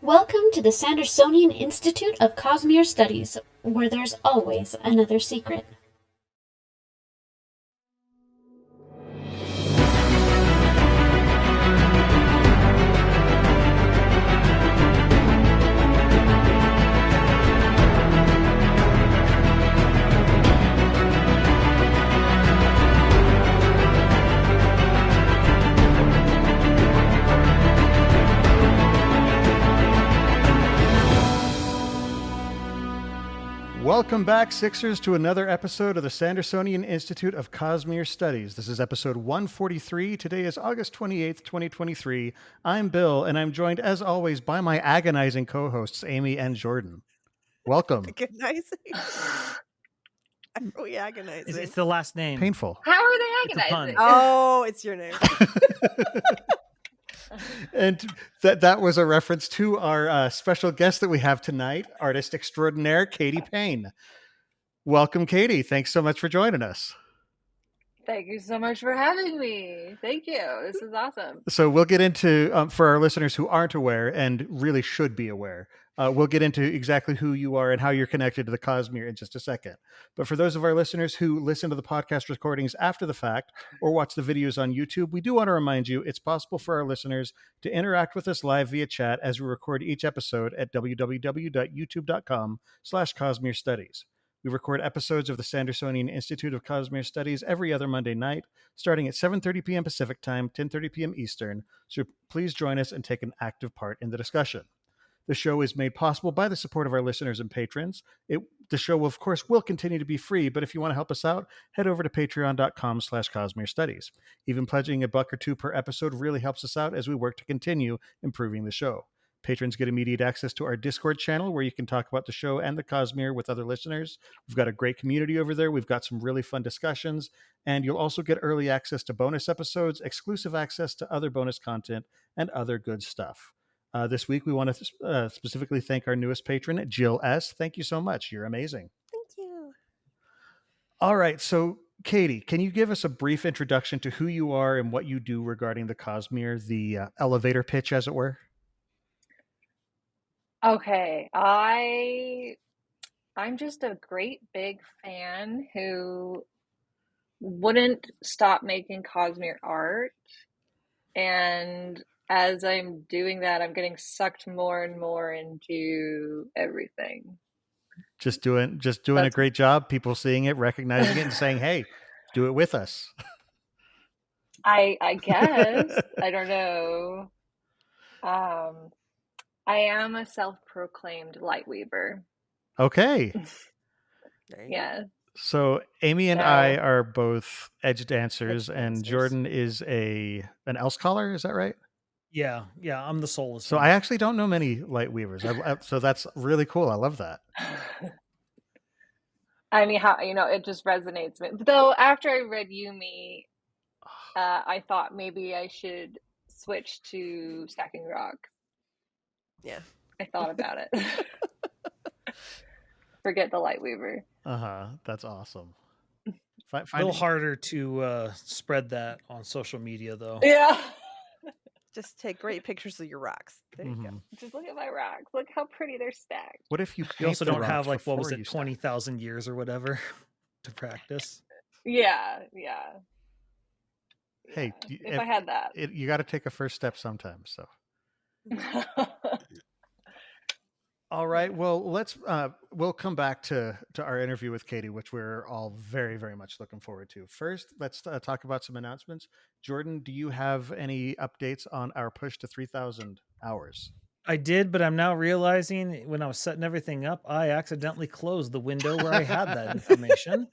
Welcome to the Sandersonian Institute of Cosmere Studies, where there's always another secret. Welcome back, Sixers, to another episode of the Sandersonian Institute of Cosmere Studies. This is episode 143. Today is August 28th, 2023. I'm Bill, and I'm joined, as always, by my agonizing co-hosts, Amy and Jordan. Welcome. Agonizing? I'm really agonizing. It's the last name. Painful. How are they agonizing? Oh, it's your name. And that was a reference to our special guest that we have tonight, artist extraordinaire, Katie Payne. Welcome, Katie. Thanks so much for joining us. Thank you so much for having me. Thank you. This is awesome. So we'll get into, for our listeners who aren't aware and really should be aware, we'll get into exactly who you are and how you're connected to the Cosmere in just a second. But for those of our listeners who listen to the podcast recordings after the fact or watch the videos on YouTube, we do want to remind you it's possible for our listeners to interact with us live via chat as we record each episode at www.youtube.com/Cosmere Studies. We record episodes of the Sandersonian Institute of Cosmere Studies every other Monday night, starting at 7:30 p.m. Pacific Time, 10:30 p.m. Eastern, so please join us and take an active part in the discussion. The show is made possible by the support of our listeners and patrons. The show, of course, will continue to be free, but if you want to help us out, head over to patreon.com/Cosmere Studies. Even pledging $1 or $2 per episode really helps us out as we work to continue improving the show. Patrons get immediate access to our Discord channel where you can talk about the show and the Cosmere with other listeners. We've got a great community over there. We've got some really fun discussions, and you'll also get early access to bonus episodes, exclusive access to other bonus content, and other good stuff. This week, we want to specifically thank our newest patron, Jill S. Thank you so much. You're amazing. Thank you. All right. So, Katie, can you give us a brief introduction to who you are and what you do regarding the Cosmere, the elevator pitch, as it were? Okay. I'm just a great big fan who wouldn't stop making Cosmere art. And as I'm doing that, I'm getting sucked more and more into everything. Just doing a great job. People seeing it, recognizing it, and saying, "Hey, do it with us." I guess. I don't know. I am a self-proclaimed Lightweaver. Okay. Yeah. So Amy and I are both edge dancers, and Jordan is an else caller. Is that right? Yeah, I'm the soulless. So I actually don't know many Lightweavers. So that's really cool. I love that. I mean, it just resonates with me. Though after I read Yumi, I thought maybe I should switch to stacking rock. Yeah. I thought about it. Forget the Lightweaver. That's awesome. A little harder to spread that on social media, though. Yeah. Just take great pictures of your rocks. There you go. Just look at my rocks. Look how pretty they're stacked. What if you also don't have 20,000 years or whatever to practice? Yeah. Hey, if I had that, you got to take a first step sometimes. So. All right. Well, we'll come back to our interview with Katie, which we're all very, very much looking forward to. First, let's talk about some announcements. Jordan, do you have any updates on our push to 3,000 hours? I did, but I'm now realizing when I was setting everything up, I accidentally closed the window where I had that information.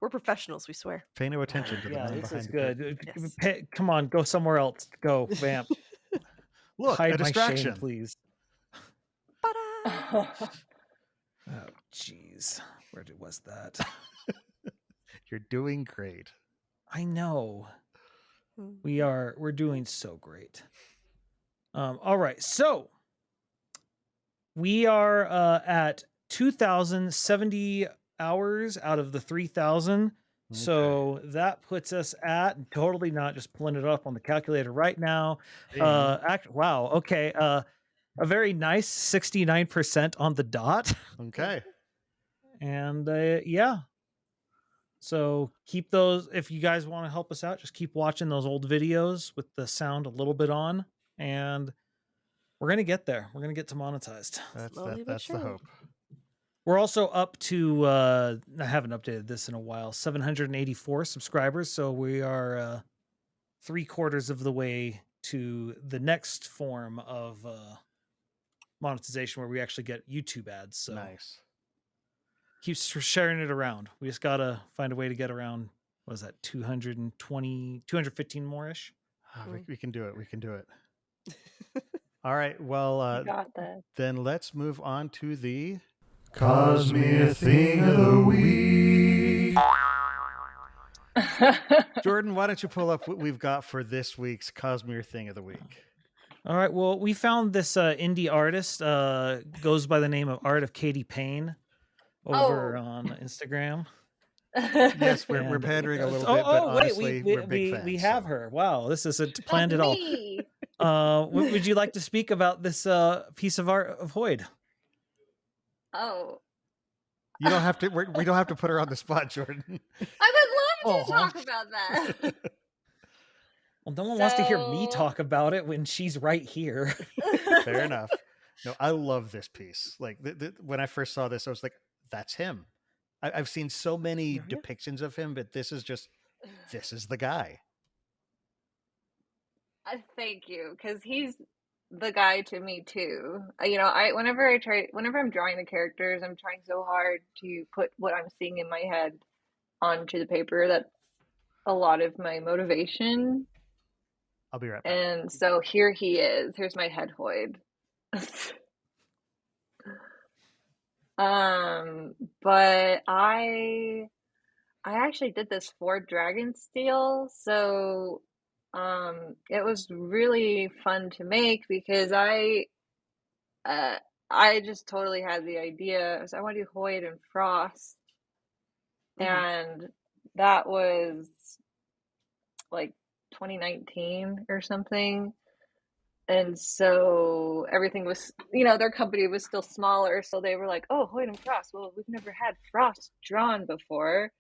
We're professionals, we swear. Pay no attention to the man this behind is the good. Yes. Come on, go somewhere else. Go, vamp. Look, hide a distraction, my shame, please. Oh, jeez. Where was that? You're doing great. I know. We're doing so great. All right. So we are at 2,070 hours out of the 3,000. Okay. So that puts us at, totally not just pulling it up on the calculator right now. Wow. Okay. a very nice 69% on the dot. Okay. And yeah. So keep those, if you guys want to help us out, just keep watching those old videos with the sound a little bit on, and we're going to get there. We're going to get to monetized. That's the hope. We're also up to, I haven't updated this in a while, 784 subscribers. So we are 3/4 of the way to the next form of monetization where we actually get YouTube ads. So nice. Keep sharing it around. We just got to find a way to get around, what is that, 215 more-ish? We can do it. We can do it. All right. Well, then let's move on to the Cosmere Thing of the Week. Jordan, why don't you pull up what we've got for this week's Cosmere Thing of the Week? All right. Well, we found this indie artist, goes by the name of Art of Katie Payne, over on Instagram. Yes, we're pandering a little bit, but honestly, we're big fans. We have her. Wow, this isn't planned at all. Would you like to speak about this piece of art of Hoid? Oh. You don't have to. We don't have to put her on the spot, Jordan. I would love to talk about that. Well, no one wants to hear me talk about it when she's right here. Fair enough. No, I love this piece. Like when I first saw this, I was like, "That's him." I've seen so many depictions of him, but this is the guy. Thank you, because he's the guy to me too. Whenever I'm drawing the characters, I'm trying so hard to put what I'm seeing in my head onto the paper. That's a lot of my motivation. I'll be right back. And so here he is. Here's my head Hoid. But I actually did this for Dragonsteel, so it was really fun to make because I just totally had the idea. So I want to do Hoid and Frost, and that was like 2019 or something. And so everything was, their company was still smaller. So they were like, oh, Hoid and Frost. Well, we've never had Frost drawn before.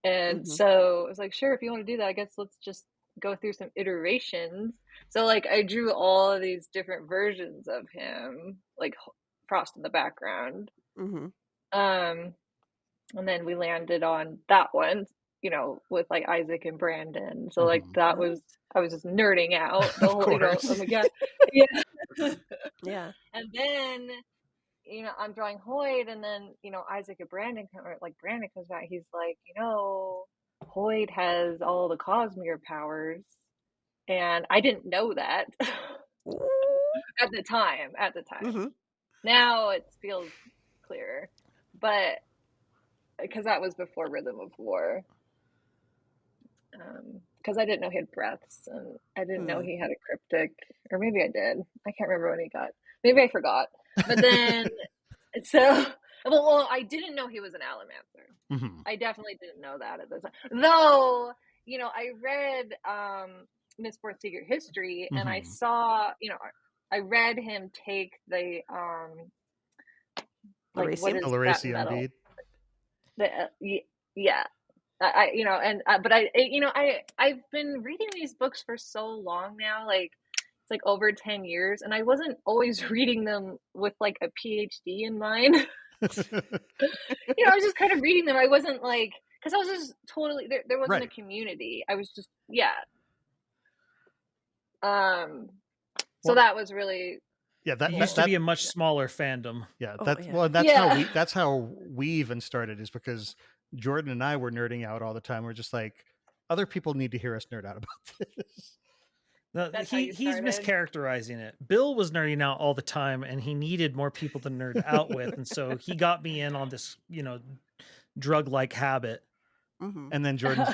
And so I was like, sure, if you want to do that, I guess let's just go through some iterations. So like I drew all of these different versions of him, like Frost in the background. And then we landed on that one, with like Isaac and Brandon. So like I was just nerding out the whole, oh my god, yeah. And then I'm drawing Hoid, and then Isaac and Brandon Brandon comes back. He's like, Hoid has all the Cosmere powers, and I didn't know that at the time. Now it feels clearer, but because that was before Rhythm of War. Because I didn't know he had breaths, and I didn't know he had a cryptic, or maybe I did. I can't remember when he got. Maybe I forgot. But then, I didn't know he was an Allomancer. I definitely didn't know that at the time. Though, I read Mistborn Secret History, and I saw, I read him take the Lerasium bead. Yeah. I've been reading these books for so long now, like it's like over 10 years, and I wasn't always reading them with like a PhD in mind. I was just kind of reading them. I wasn't like, because I was just totally there wasn't a community. I was just so that was really that used to be a much smaller fandom. That's how we even started, is because Jordan and I were nerding out all the time. We're just like, other people need to hear us nerd out about this. He's mischaracterizing it. Bill was nerding out all the time, and he needed more people to nerd out with, and so he got me in on this, drug-like habit. And then Jordan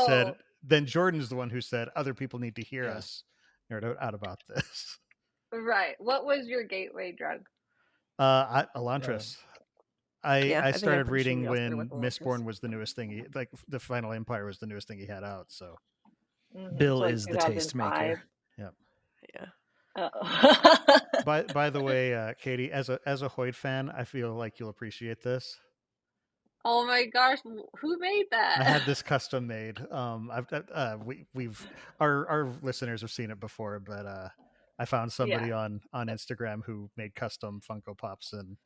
said, then Jordan's the one who said, other people need to hear us nerd out about this. Right. What was your gateway drug? Elantris. I started reading when Mistborn was the newest thing. The Final Empire was the newest thing he had out. So Bill is the tastemaker. Yep. Yeah. by the way, Katie, as a Hoid fan, I feel like you'll appreciate this. Oh my gosh, who made that? I had this custom made. We've our listeners have seen it before, but I found somebody on Instagram who made custom Funko Pops, and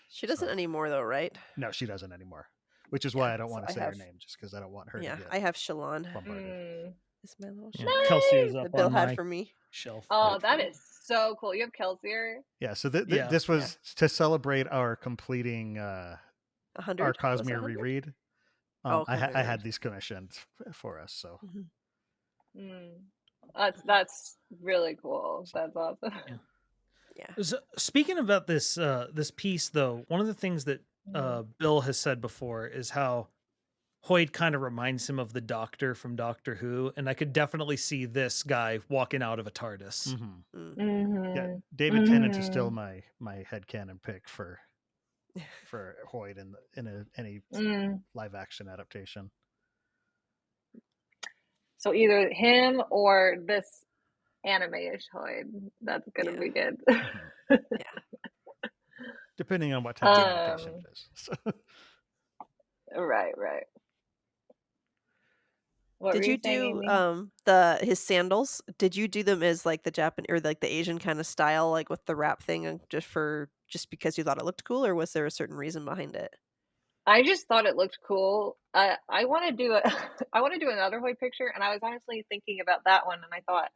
She doesn't anymore, though, right? no, she doesn't anymore. Which is why I don't want to say her name, just because I don't want her to get I have Shalon. bombarded. It's my little Yeah, Kelsey is up that Bill on had my for me. shelf. Oh, that is so cool. You have Kelsier? Yeah, so this was to celebrate our completing 100? our Cosmere reread. I Cosmere had these commissioned for us, so that's really cool. That's awesome. Yeah. So, speaking about this this piece, though, one of the things that Bill has said before is how Hoyt kind of reminds him of the Doctor from Doctor Who, and I could definitely see this guy walking out of a TARDIS. Yeah, David Tennant is still my headcanon pick for Hoyt in any live action adaptation. So either him or this anime-ish Hoid. That's gonna be good. Depending on what type of adaptation it is. So. Right. What Did you saying, do Amy? his sandals? Did you do them as like the Japan or like the Asian kind of style, like with the wrap thing, and just because you thought it looked cool, or was there a certain reason behind it? I just thought it looked cool. I want to do I want to do another Hoid picture, and I was honestly thinking about that one, and I thought,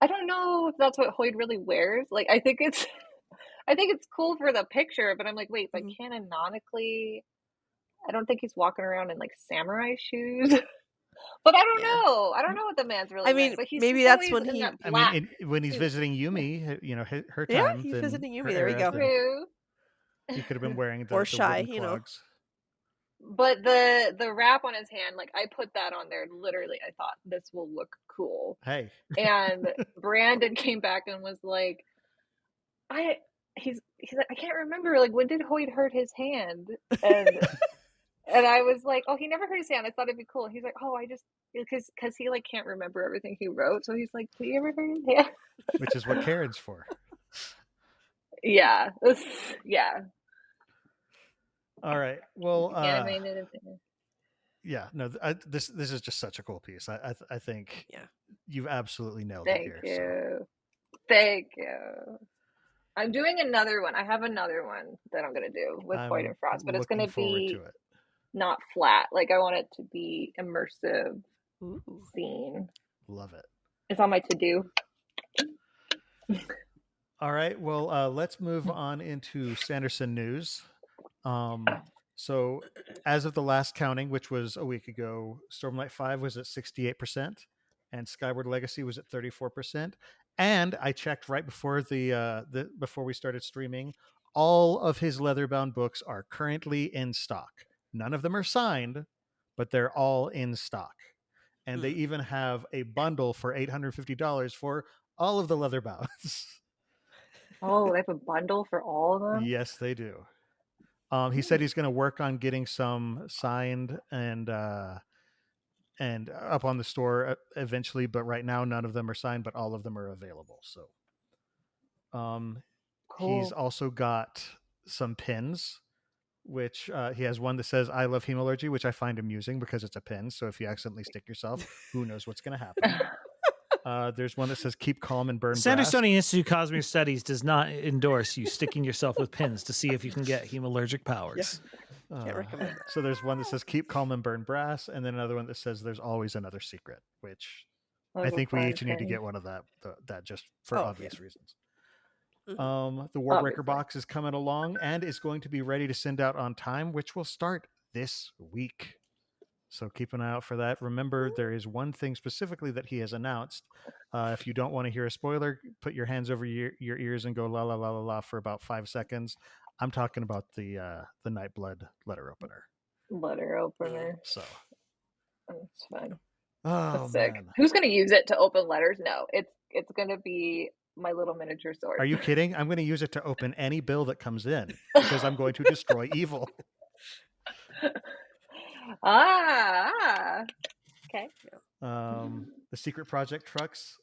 I don't know if that's what Hoid really wears. Like, I think it's cool for the picture, but I'm like, wait, but canonically, I don't think he's walking around in like samurai shoes. But I don't know. I don't know what the man's really. I mean, but he's maybe that's always when in he. that I black mean, when he's suit. visiting Yumi, you know, her Yeah, time. he's then visiting Yumi. her There we era, go. then True. he could have been wearing the Or shy, wooden you know. clogs. But the wrap on his hand, like I put that on there. Literally, I thought this will look cool. Hey. And Brandon came back and was like, he's like, I can't remember. Like, when did Hoyt hurt his hand? And I was like, oh, he never hurt his hand. I thought it'd be cool. He's like, oh, I just because he like can't remember everything he wrote. So he's like, did he ever hurt his hand? Which is what Karen's for. Yeah. All right. Well, Animated. yeah. No, this is just such a cool piece. I think you've absolutely nailed it here. Thank you. I'm doing another one. I have another one that I'm gonna do with Hoyt and Frost, but it's gonna be not flat. Like I want it to be immersive scene. Love it. It's on my to-do. All right. Well, let's move on into Sanderson news. So as of the last counting, which was a week ago, Stormlight 5 was at 68%, and Skyward Legacy was at 34%. And I checked right before before we started streaming, all of his leather-bound books are currently in stock. None of them are signed, but they're all in stock. And they even have a bundle for $850 for all of the leather-bounds. Oh, they have a bundle for all of them? Yes, they do. He said he's going to work on getting some signed and up on the store eventually, but right now none of them are signed, but all of them are available. So cool. He's also got some pins, which he has one that says I love hemalurgy, which I find amusing because it's a pin. So if you accidentally stick yourself, who knows what's going to happen. There's one that says keep calm and burn brass. Sandersonian Institute Cosmere Studies does not endorse you sticking yourself with pins to see if you can get hemalurgic powers. Can't recommend that. So there's one that says keep calm and burn brass, and then another one that says there's always another secret, which I think we each need to get one of that just for obvious reasons. The Warbreaker box is coming along and is going to be ready to send out on time, which will start this week. So keep an eye out for that. Remember, there is one thing specifically that he has announced. If you don't want to hear a spoiler, put your hands over your ears and go la la la la la for about 5 seconds. I'm talking about the Nightblood letter opener. So that's fun. Oh, that's sick. Man. Who's going to use it to open letters? No, it's going to be my little miniature sword. Are you kidding? I'm going to use it to open any bill that comes in because I'm going to destroy evil. Okay. The Secret Project trucks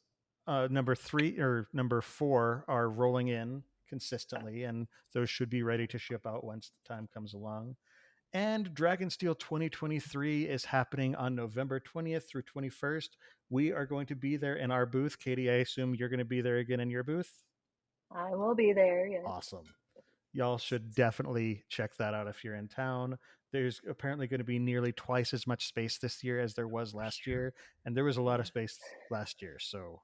number 3 or number 4 are rolling in consistently, and those should be ready to ship out once the time comes along. And Dragonsteel 2023 is happening on November 20th through 21st. We are going to be there in our booth. Katie, I assume you're going to be there again in your booth? I will be there. Yes. Awesome. Y'all should definitely check that out if you're in town. There's apparently going to be nearly twice as much space this year as there was last year, and there was a lot of space last year, so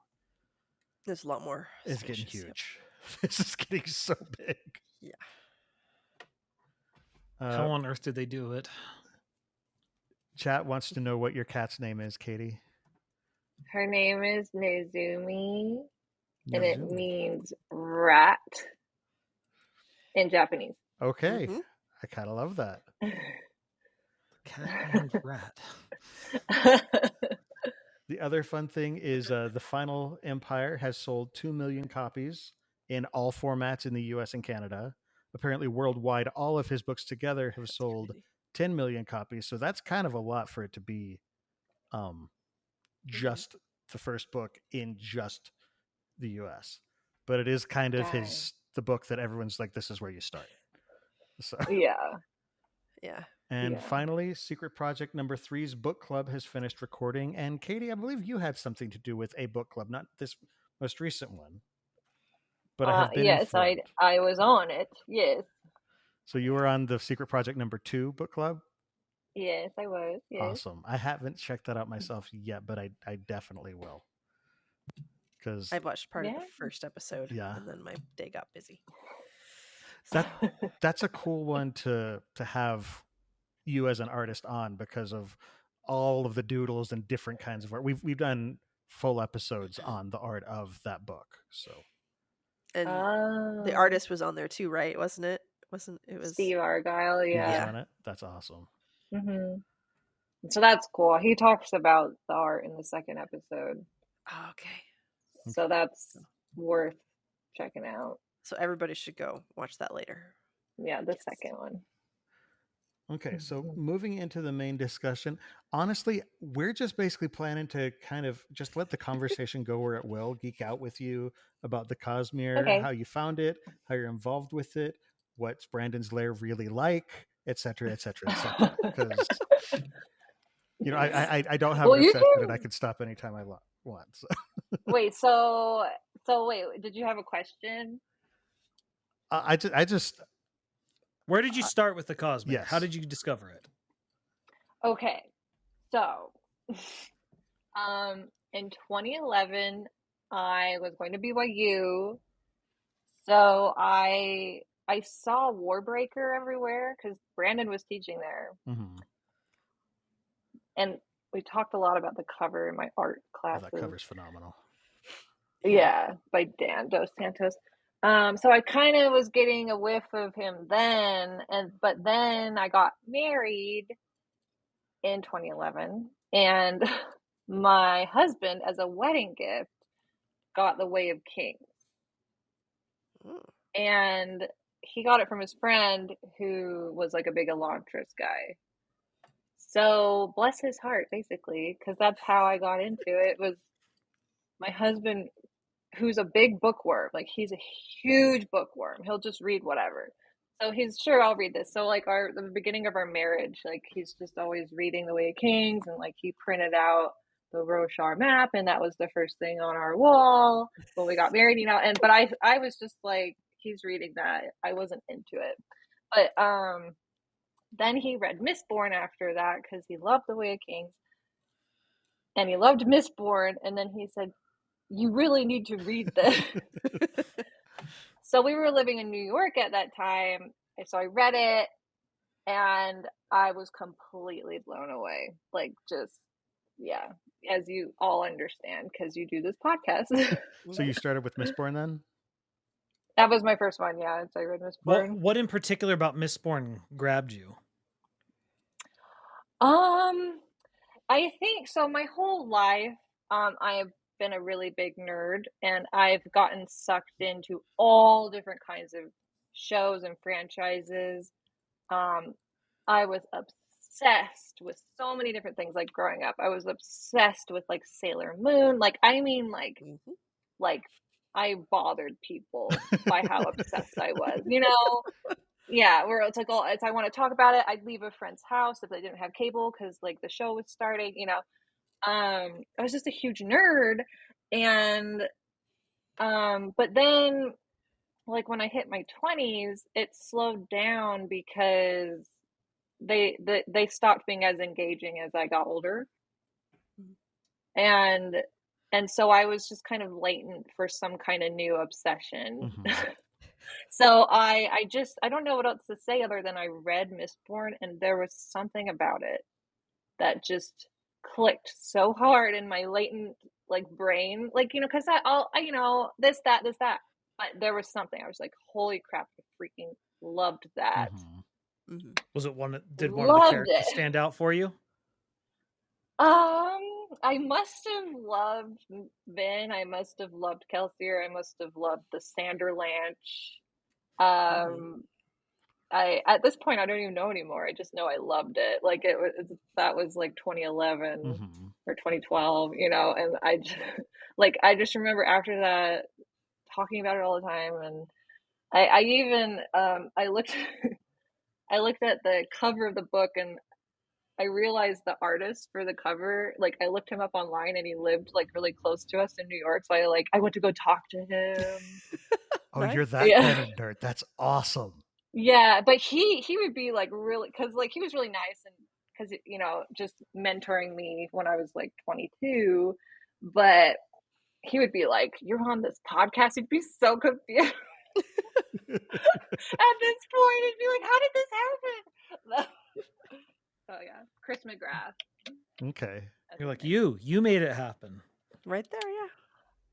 There's a lot more. it's getting spacious, huge. This is getting so big. Yeah. How on earth did they do it? Chat wants to know what your cat's name is, Katie. Her name is Nezumi, and it Nezumi. means rat in Japanese. Okay. Mhm. I kind of love that. Cat and rat. The other fun thing is the Final Empire has sold 2 million copies in all formats in the US and Canada. Apparently, worldwide, all of his books together have sold Crazy. 10 million copies. So that's kind of a lot for it to be just the first book in just the US. But it is kind of the book that everyone's like, this is where you start. So. Yeah. Yeah. And Yeah. finally, Secret Project number 3's book club has finished recording. And Katie, I believe you had something to do with a book club, not this most recent one, but I have been Yes, informed. I was on it. Yes. So you were on the Secret Project number 2 book club? Yes, I was. Yes. Awesome. I haven't checked that out myself yet, but I definitely will. Because I watched part of Yeah. the first episode, Yeah. and then my day got busy. that's a cool one to have you as an artist on, because of all of the doodles and different kinds of art. We've done full episodes on the art of that book. So And the Oh, artist was on there too, right? Wasn't it? It was Steve Argyle. he was Yeah. on it. That's awesome. hmm So that's cool. He talks about the art in the second episode. Oh, okay. So that's worth checking out. So everybody should go watch that later. Yeah, the Yes. second one. Okay, so moving into the main discussion, honestly, we're just basically planning to kind of just let the conversation go where it will, geek out with you about the Cosmere, Okay. how you found it, how you're involved with it, what's Brandon's lair really like, et cetera, et cetera, et cetera. Because, you know, I don't have Well, an you obsession, can- and I can stop anytime I want. So. Wait, so wait, did you have a question? I just Where did you start with the Cosmere? yes. How did you discover it? Okay. So, in 2011, I was going to BYU. So I saw Warbreaker everywhere because Brandon was teaching there. mhm. And we talked a lot about the cover in my art Oh, classes. that cover's phenomenal. Yeah, by Dan Dos Santos. So I kind of was getting a whiff of him then, but then I got married in 2011, and my husband, as a wedding gift, got The Way of Kings. Mm. And he got it from his friend who was like a big Elantris guy. So bless his heart, basically, because that's how I got into it. Was my husband, who's a big bookworm, like he's a huge bookworm. He'll just read whatever. So he's sure I'll read this. So like the beginning of our marriage, like he's just always reading The Way of Kings, and like he printed out the Roshar map, and that was the first thing on our wall when we got married, you know. And but I was just like, he's reading that. I wasn't into it. But then he read Mistborn after that because he loved The Way of Kings. And he loved Mistborn, and then he said, "You really need to read this." So we were living in New York at that time, so I read it, and I was completely blown away. Like, just, yeah, as you all understand, because you do this podcast. So you started with Mistborn then? That was my first one, yeah. So I read Mistborn. What in particular about Mistborn grabbed you? I think so. My whole life, I have been a really big nerd, and I've gotten sucked into all different kinds of shows and franchises. I was obsessed with so many different things. Like growing up, I was obsessed with like Sailor Moon. Like, I mean, like Mhm. like I bothered people by how obsessed I was, you know? Yeah, where it's like, oh, it's I want to talk about it. I'd leave a friend's house if they didn't have cable because like the show was starting, you know. I was just a huge nerd, and but then like when I hit my 20s, it slowed down because they stopped being as engaging as I got older, and so I was just kind of latent for some kind of new obsession. So I don't know what else to say other than I read Mistborn, and there was something about it that just clicked so hard in my latent like brain, like, you know, because you know, this that, but there was something I was like, holy crap, I freaking loved that. Was it one of the Loved characters it. stand out for you? I must have loved Ben. I must have loved Kelsier. I must have loved the Sanderlanch. I at this point I don't even know anymore. I just know I loved it. Like that was like 2011 or 2012, you know, and I just remember after that talking about it all the time, and I even I looked I looked at the cover of the book, and I realized the artist for the cover, like I looked him up online, and he lived like really close to us in New York, so I went to go talk to him. Oh, you're that kind of nerd. That's awesome. Yeah, but he would be like really, because like he was really nice, and because, you know, just mentoring me when I was like 22, but he would be like, "You're on this podcast." He'd be so confused. At this point, he'd be like, "How did this happen?" Oh yeah, Chris McGrath. Okay. You're like, you made it happen. Right there, yeah.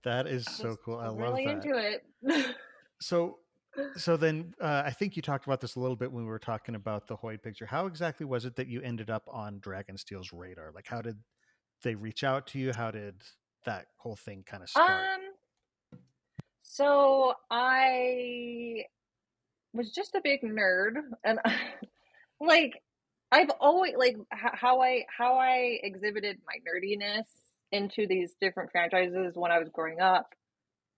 That is so cool. I love really that. into it. So then I think you talked about this a little bit when we were talking about the Hoid picture. How exactly was it that you ended up on Dragonsteel's radar? Like, how did they reach out to you? How did that whole thing kind of start? So I was just a big nerd, and like I've always like how I exhibited my nerdiness into these different franchises when I was growing up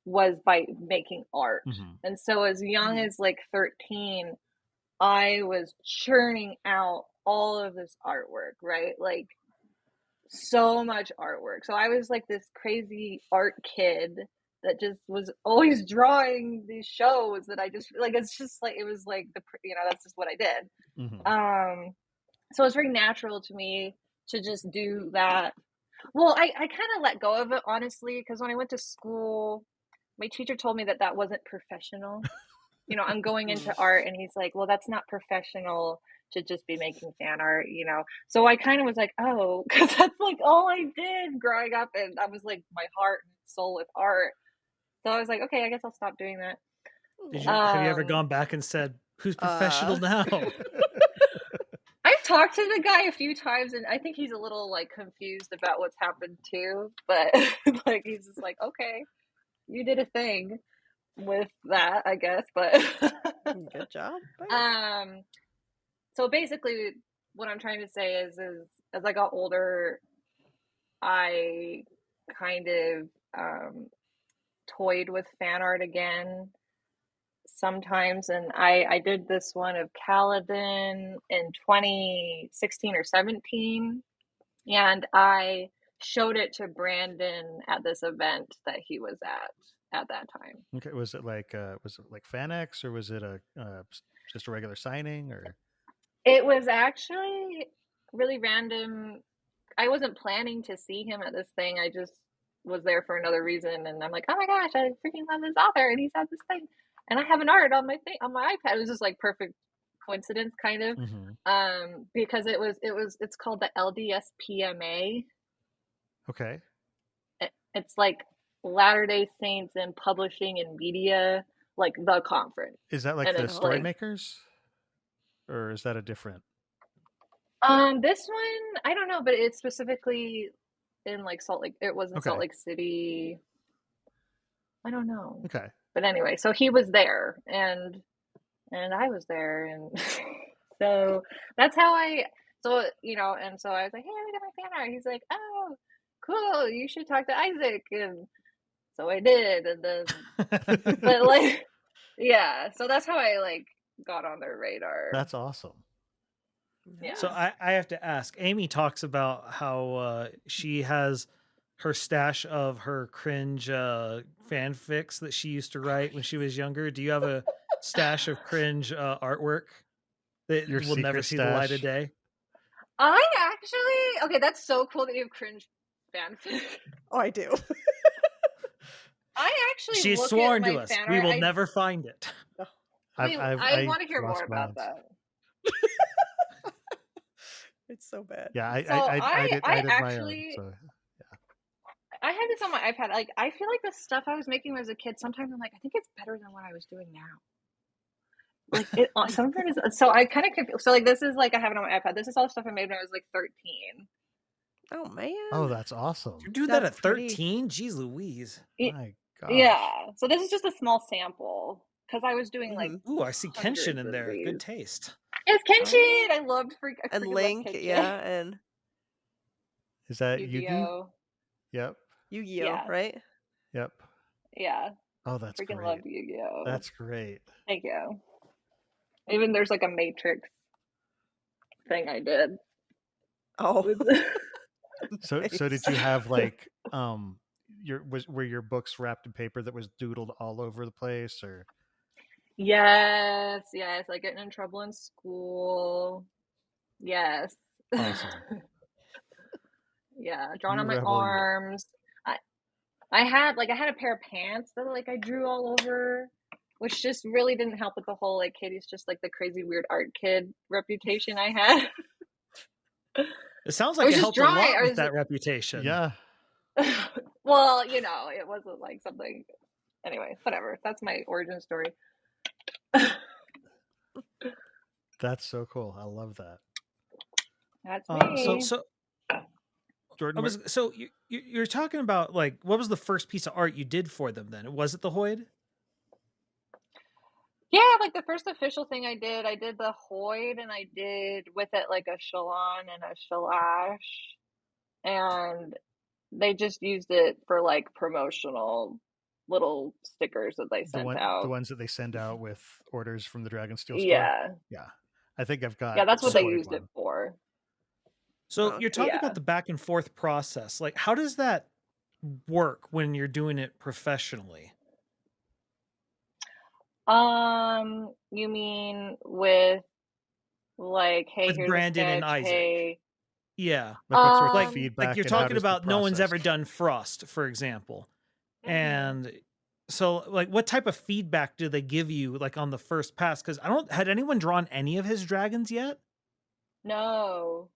was by making art. And so as young as like 13, I was churning out all of this artwork, right? Like so much artwork. So I was like this crazy art kid that just was always drawing these shows that I just like, it's just like, it was like you know, that's just what I did. So it was very natural to me to just do that. Well, I kind of let go of it, honestly, because when I went to school, my teacher told me that wasn't professional. You know, I'm going into art, and he's like, well, that's not professional to just be making fan art, you know? So I kind of was like, oh, because that's like all I did growing up, and that was like my heart and soul with art. So I was like, okay, I guess I'll stop doing that. Have you ever gone back and said, who's professional now? I've talked to the guy a few times, and I think he's a little like confused about what's happened too, but like he's just like, okay, you did a thing with that, I guess, but good job. So basically what I'm trying to say is as I got older, I kind of toyed with fan art again sometimes, and I did this one of Kaladin in 2016 or 17, and I showed it to Brandon at this event that he was at that time. Okay, was it like FanX, or was it just a regular signing, or? It was actually really random. I wasn't planning to see him at this thing. I just was there for another reason, and I'm like, oh my gosh, I freaking love this author, and he's at this thing, and I have an art on my iPad. It was just like perfect coincidence, kind of, because it's called the LDSPMA. Okay. It's like Latter-day Saints in Publishing and Media, like the conference. Is that like the Story Makers, or is that a different? This one, I don't know, but it's specifically in like Salt Lake. It was in Salt Lake City. I don't know. Okay. But anyway, so he was there, and I was there, and so that's how you know, and so I was like, hey, look at my fan art. He's like, oh, cool, you should talk to Isaac. And So I did, and then, but like, yeah. So that's how I like got on their radar. That's awesome. Yeah. So I have to ask. Amy talks about how she has her stash of her cringe fanfics that she used to write when she was younger. Do you have a stash of cringe artwork that Your will never secret see the light of stash? day? I actually, okay, that's so cool that you have cringe fanfic. Oh, I do. I actually She's look sworn at to my us. fan We art. will never find it. I want to hear lost more about mine. that. It's so bad. Yeah, I did my own. actually, So I have this on my iPad. Like, I feel like the stuff I was making when I was a kid, sometimes I'm like, I think it's better than what I was doing now. Like, it sometimes, so I kind of, so like, this is like, I have it on my iPad. This is all stuff I made when I was like 13. Oh man. oh, that's awesome. You do that That's at pretty. 13? Jeez Louise. My gosh. Yeah. So this is just a small sample because I was doing like Mhm. Ooh, I see Kenshin hundreds in of there. Good these. taste. It's Kenshin. I loved I And freaking love Link, Kenshin. yeah, and Is that Yugi? Yu-Gi-Oh. Yep. Yu-Gi-Oh, Yeah. right? Yep. Yeah. Oh, that's Freaking great. loved Yu-Gi-Oh. That's great. Thank you. Even there's like a Matrix thing I did. Oh, So did you have like were your books wrapped in paper that was doodled all over the place, or Yes, like getting in trouble in school. Yes. awesome? Yeah, drawn You on my rebel, you. arms. I had a pair of pants that like I drew all over, which just really didn't help with the whole like Katie's just like the crazy weird art kid reputation I had. It sounds I like was it just helped a drawing. lot I with was that reputation. Yeah. well, you know, it wasn't like something. Anyway, whatever. That's my origin story. That's so cool. I love that. That's So me. So Jordan, you're talking about like what was the first piece of art you did for them then? Was it the Hoid? Yeah, like the first official thing I did the Hoid, and I did with it like a Shalon and a Shalash, and they just used it for like promotional little stickers that they sent the out. ones that they send out with orders from the Dragonsteel store. Yeah, Yeah. I think I've got. yeah, that's what the they Hoid used it one. for. So Oh, you're talking yeah. about the back and forth process. Like how does that work when you're doing it professionally? You mean with like, hey, With here's Brandon a sketch, and Isaac. hey. Yeah. Like what sort of Like feedback? Like you're and how talking does the about no one's process- ever done Frost, for example. Mhm. And so like what type of feedback do they give you like on the first pass? Because had anyone drawn any of his dragons yet? No.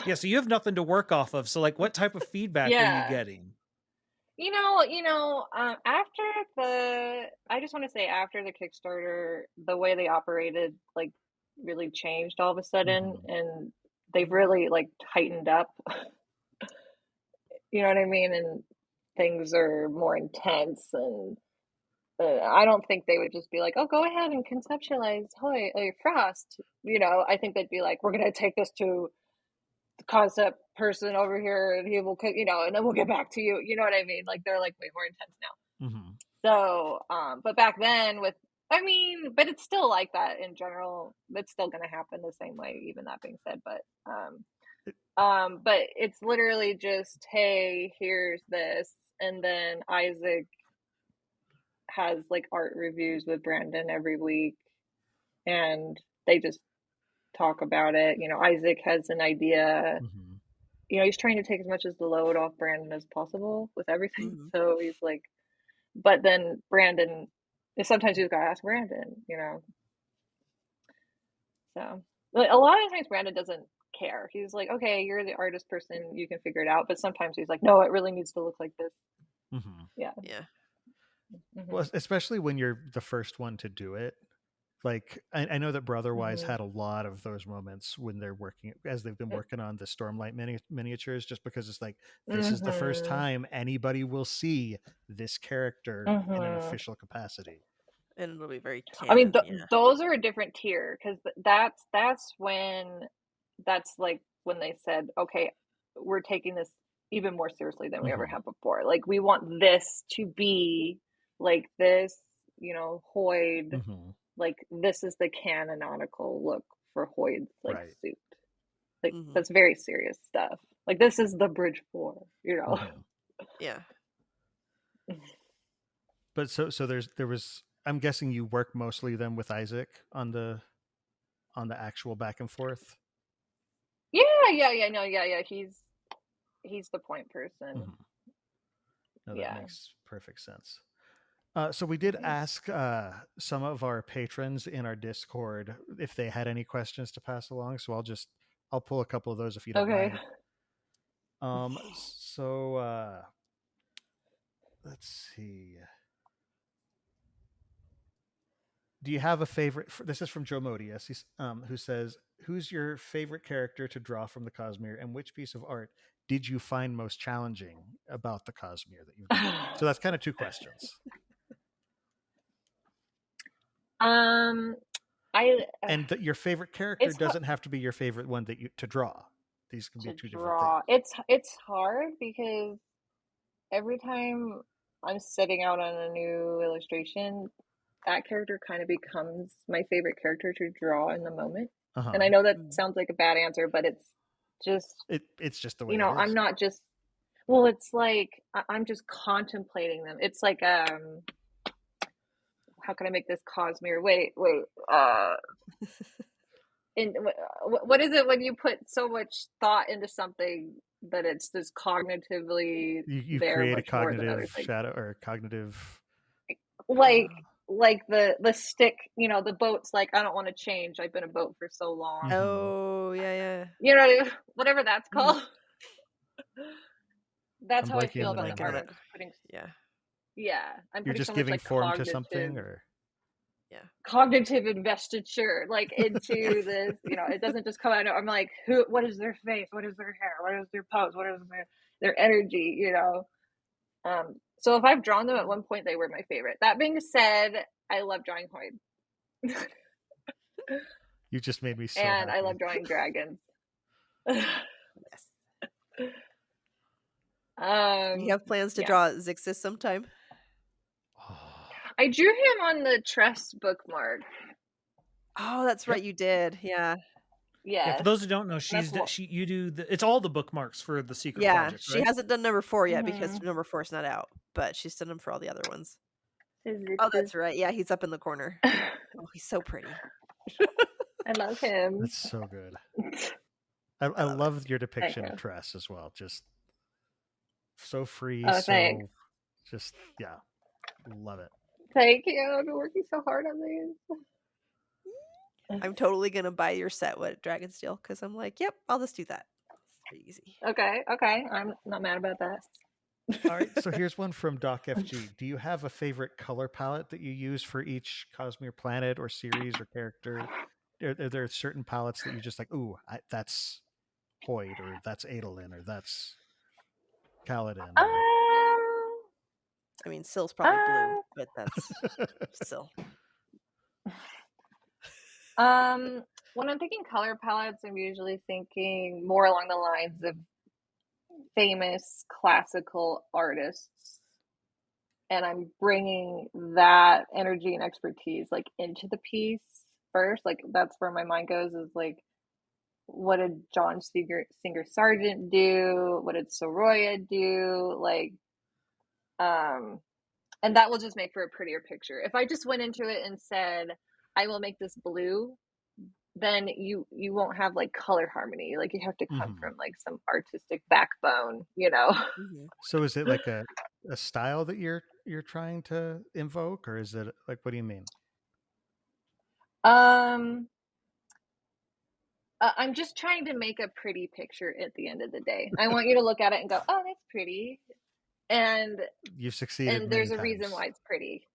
Yeah, so you have nothing to work off of. So like what type of feedback are you Yeah. getting? After I just want to say after the Kickstarter, the way they operated like really changed all of a sudden, and they've really like tightened up. You know what I mean? And things are more intense, and I don't think they would just be like, "Oh, go ahead and conceptualize Hoyt or Frost." I think they'd be like, "We're gonna take this to the concept person over here, and he will, and then we'll get back to you." You know what I mean? Like they're like way more intense now. So, but back then but it's still like that in general. It's still going to happen the same way, even that being said. But it's literally just, hey, here's this. And then Isaac has like art reviews with Brandon every week, and they just talk about it. Isaac has an idea. He's trying to take as much as the load off Brandon as possible with everything. Mhm. So he's like, but then Brandon, sometimes you've got to ask Brandon, So like, a lot of times Brandon doesn't care. He's like, okay, you're the artist person, you can figure it out. But sometimes he's like, no, it really needs to look like this. Yeah. Yeah. Well, especially when you're the first one to do it. Like I know that Brotherwise had a lot of those moments when they're working, as they've been working on the Stormlight miniatures, just because it's like, this is the first time anybody will see this character in an official capacity. And it'll be very I mean, canon, yeah. those are a different tier, because that's when they said, okay, we're taking this even more seriously than we ever Mhm. have before. Like, we want this to be like this, you know, Hoid. Mhm. Like, this is the canonical look for Hoid's like Right. suit. Like, Mhm. that's very serious stuff. Like, this is the Bridge 4, you know. Mhm. Yeah. But so there was. I'm guessing you work mostly then with Isaac on the actual back and forth. Yeah. He's the point person. Mhm. No, that Yeah. makes perfect sense. So we did ask some of our patrons in our Discord if they had any questions to pass along. So I'll pull a couple of those if you don't Okay. mind. So let's see. Do you have a favorite? This is from Joe Modius, who says, "Who's your favorite character to draw from the Cosmere, and which piece of art did you find most challenging about the Cosmere that you've done?" So that's kind of two questions. And your favorite character doesn't have to be your favorite one to draw. These can be two different things. It's hard because every time I'm setting out on a new illustration, that character kind of becomes my favorite character to draw in the moment. Uh-huh. And I know that sounds like a bad answer, but it's just it's just the way you know, it is. I'm not just well, it's like I'm just contemplating them. It's like how can I make this Cosmere? Wait. What is it when you put so much thought into something that it's just cognitively you there create a much more than other cognitive things? shadow or cognitive like the stick, you know, the boat's like, I don't want to change. I've been a boat for so long. Oh, yeah. You know, whatever that's called. That's I'm how I blanking feel on the about name the of art. it. I'm just putting Yeah. I'm You're putting just so much giving like form to something, or cognitive investiture like into this, you know, it doesn't just come out. I'm like, what is their face, what is their hair, what is their pose, what is their energy, you know. So if I've drawn them at one point, they were my favorite. That being said, I love drawing Hoid. You just made me so and happy. I love drawing dragons. Yes. You have plans to draw Zixis sometime? I drew him on the Tress bookmark. Oh, that's right, you did. Yeah. Yeah, for those who don't know, you do it's all the bookmarks for the secret project, she right? hasn't done number 4 yet because number 4 is not out, but she's done them for all the other ones. Oh, that's right. Yeah, he's up in the corner. Oh, he's so pretty. I love him. That's so good. I love your depiction of Tress as well. Just so free, thanks. Just love it. Thank you. I've been working so hard on these. I'm totally gonna buy your set with Dragonsteel because I'm like, yep, I'll just do that. It's pretty easy. Okay. I'm not mad about that. All right, so here's one from Doc FG. Do you have a favorite color palette that you use for each Cosmere planet or series or character? Are there certain palettes that you just like, ooh, that's Hoyt, or that's Adolin, or that's Kaladin? I mean, Syl's probably blue, but that's still. When I'm thinking color palettes, I'm usually thinking more along the lines of famous classical artists, and I'm bringing that energy and expertise like into the piece first. Like, that's where my mind goes, is like, what did John Singer Sargent do? What did Soroya do? Like, and that will just make for a prettier picture. If I just went into it and said, I will make this blue, then you won't have like color harmony. Like, you have to come from like some artistic backbone, you know. So is it like a style that you're trying to invoke, or is it like, what do you mean? I'm just trying to make a pretty picture at the end of the day. I want you to look at it and go, oh, that's pretty. And you've succeeded. And there's a reason why it's pretty.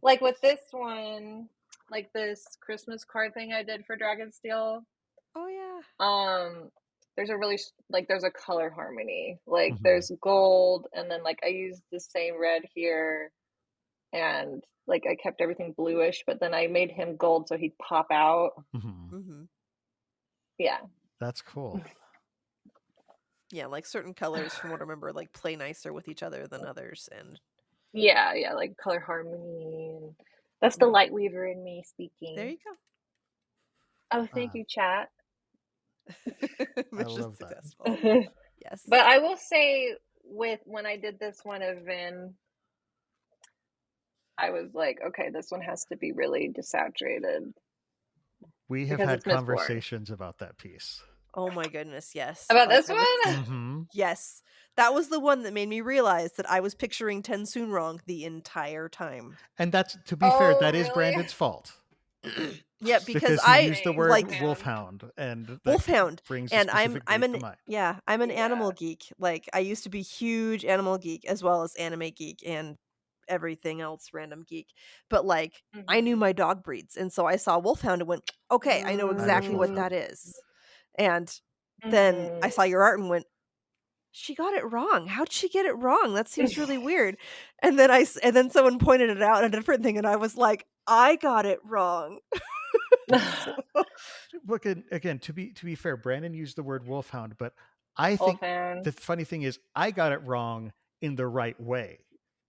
Like with this one, like this Christmas card thing I did for Dragonsteel. Oh yeah. There's a really there's a color harmony. Like there's gold, and then like I used the same red here, and like I kept everything bluish, but then I made him gold so he'd pop out. Yeah, that's cool. Yeah, like certain colors, from what I remember, like play nicer with each other than others, and Yeah, like color harmony. And that's the Lightweaver in me speaking. there you Oh, thank you, chat. go. I Mission love that. successful. Yes. But I will say, when I did this one of Vin, I was like, okay, this one has to be really desaturated. We have Because had it's Mistborn. conversations about that piece. Oh my goodness, yes. About Like, this I was- one? Hmm. Yes. That was the one that made me realize that I was picturing Tensoon wrong the entire time. And that's, to be fair, Oh, that is really? Brandon's fault. Yeah, because he I used the word like wolfhound, and that wolfhound, brings a and specific I'm breed an to mind. I'm an Yeah. animal geek. Like I used to be huge animal geek as well as anime geek and everything else random geek. But like I knew my dog breeds, and so I saw wolfhound and went, okay, I know exactly what wolfhound. that is. And then I saw your art and went, she got it wrong. How'd she get it wrong? That seems really weird. And then someone pointed it out, a different thing, and I was like, I got it wrong. Look, again, to be fair, Brandon used the word wolfhound, but I think Wolfhound. the funny thing is I got it wrong in the right way,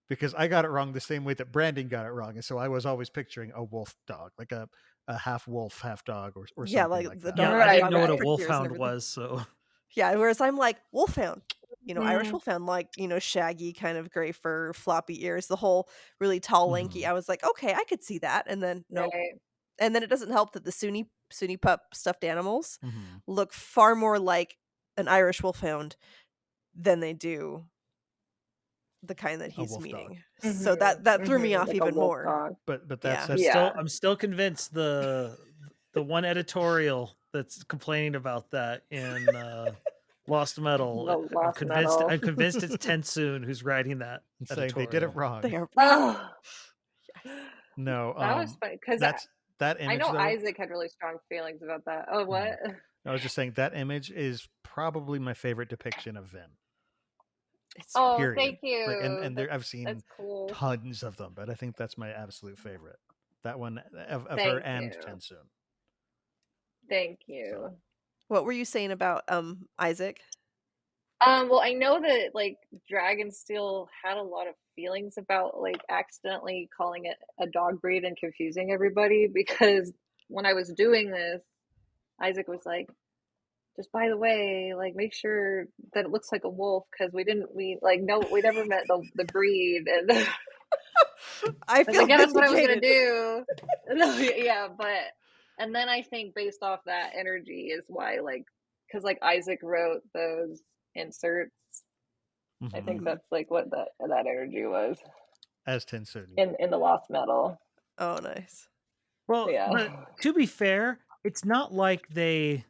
because I got it wrong the same way that Brandon got it wrong, and so I was always picturing a wolf dog, like a half wolf, half dog, or Yeah, something like like the that. dog. Yeah, Right, I didn't know what a right. Prick ears and wolfhound everything. was, so Yeah, whereas I'm like wolfhound, Irish Mm. wolfhound, like shaggy kind of gray fur, floppy ears, the whole really tall, lanky. Mhm. I was like, okay, I could see that, and then nope. Right. And then it doesn't help that the Sunni pup stuffed animals Mhm. look far more like an Irish wolfhound than they do the kind that he's wolf dog. meaning. So that threw me off Like a even wolf more. dog. But Yeah. that's Yeah. I'm still convinced the one editorial that's complaining about that in Lost Metal. The Lost Metal. I'm convinced it's Tensoon who's writing that saying they did it editorial. wrong. They are Oh, No, that was funny because that I image. know though, Isaac had really strong feelings about that. Oh, what? I was just saying that image is probably my favorite depiction of Vin. It's Oh, Period. thank you. Like, and there, I've seen That's cool. tons of them, but I think that's my absolute favorite. That one of her Thank and you. Tensoon. Thank you. So. What were you saying about Isaac? Well, I know that like Dragonsteel had a lot of feelings about like accidentally calling it a dog breed and confusing everybody, because when I was doing this, Isaac was like, just by the way, like make sure that it looks like a wolf, because we never met the breed. And I I was feel like, yeah, that's what I was gonna vindicated. do. No, yeah, and then I think based off that energy is why, like, because like Isaac wrote those inserts. I think Mhm. that's like what that energy was As Tensoon. in the Lost Metal. Oh, nice. Well, Yeah. but to be fair, it's not like they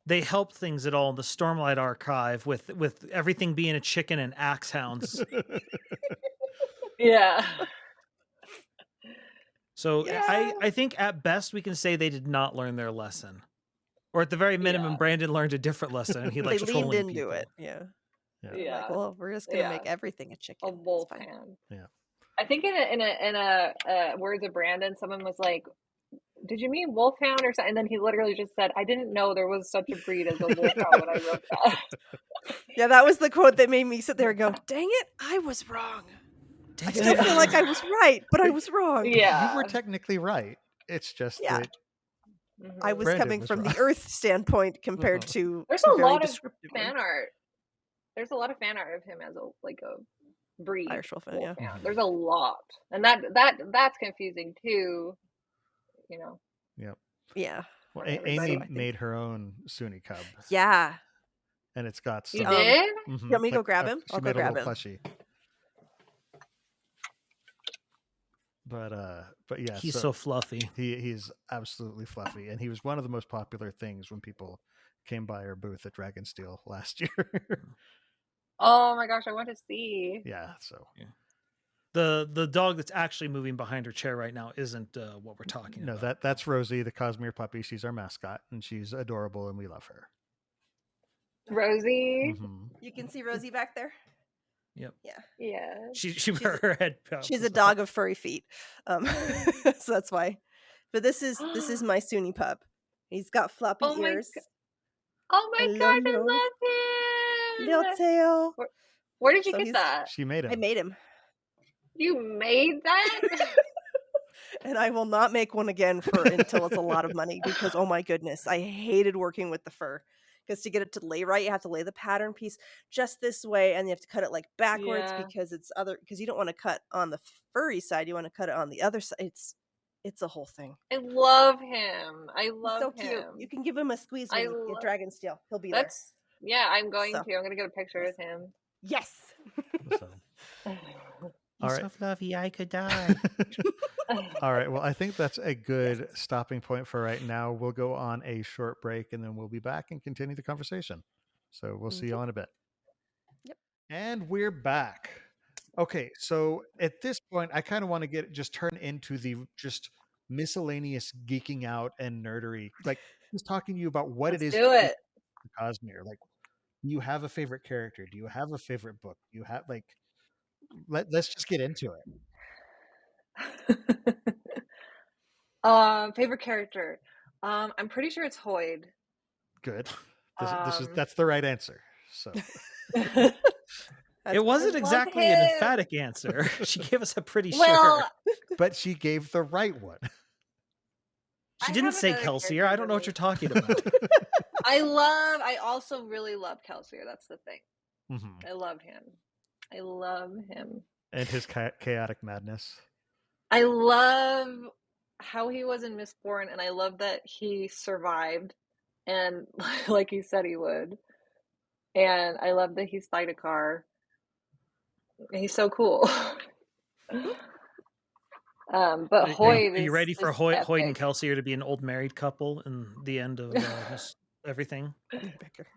helped things at all in the Stormlight Archive with everything being a chicken and axe hounds. Yeah. So Yeah. I think at best we can say they did not learn their lesson, or at the very minimum, Yeah. Brandon learned a different lesson, and he They likes leaned trolling into people. it. Yeah. Yeah. Like, well, we're just gonna Yeah. make everything a chicken. A It's wolf fine. hand. Yeah. I think in a words of Brandon, someone was like, "Did you mean wolfhound or something?" And then he literally just said, "I didn't know there was such a breed as a wolfhound when I wrote that." Yeah, that was the quote that made me sit there and go, "Dang it, I was wrong. I still feel like I was right, but I was wrong." Yeah. You were technically right. It's just Yeah. that I was Brandon coming was from wrong. the Earth standpoint compared to There's a very lot of descriptive fan art. There's a lot of fan art of him as a breed. Irish wolfhound. Yeah. wolfhound. There's a lot, and that's confusing too. Yep. Yeah. Well, Everybody, Amy I think. made her own Sunni cub, Yeah. and it's got You some. did? Mhm, You want me to go like, grab him? She I'll go made a grab little him. plushie. But yeah, He's so fluffy. he's absolutely fluffy, and he was one of the most popular things when people came by our booth at Dragonsteel last year. Oh my gosh, I want to see. Yeah, so The dog that's actually moving behind her chair right now isn't what we're talking no, about. that's Rosie, the Cosmere puppy. She's our mascot, and she's adorable, and we love her. Rosie. Mhm. You can see Rosie back there. Yep. Yeah. Yeah. She her head. She's a dog of furry feet. So that's why. But this is my Sunni pup. He's got floppy Oh my ears. Oh my Hello, gosh, I Rose. love Little tail. Where did you So get he's- that? She made I him. made him. You made that? And I will not make one again until it's a lot of money because, oh my goodness, I hated working with the fur. Because to get it to lay right, you have to lay the pattern piece just this way, and you have to cut it like backwards Yeah. because you don't want to cut on the furry side, you want to cut it on the other side. It's a whole thing. I love him. I He's love so him. cute. You can give him a squeeze when you get Dragonsteel. He'll be there. I'm going So. to. I'm going to get a picture with him. Yes. So. He's All so right. fluffy, I could die. All right. Well, I think that's a good stopping point for right now. We'll go on a short break and then we'll be back and continue the conversation. So we'll see you all in a bit. Yep. And we're back. Okay. So at this point, I kind of want to just turn into the just miscellaneous geeking out and nerdery. Like just talking to you about what Let's it is. do it. Cosmere. Like, do you have a favorite character? Do you have a favorite book? Do you have like, let's just get into it. Favorite character. I'm pretty sure it's Hoid. Good. That's the right answer. So It wasn't I love exactly an him. emphatic answer. She gave us a pretty Well, sure. but she gave the right one. She I didn't have say another Kelsier. character I don't know what that you're talking about. I also really love Calligraphy. That's the thing. Mhm. I love him. I love him. And his chaotic madness. I love how he was in Mistborn, and I love that he survived, and like he said he would. And I love that he's Thydakar. He's so cool. But Hoid Are you ready for is Hoyt and epic. Kelsier to be an old married couple in the end of everything? Is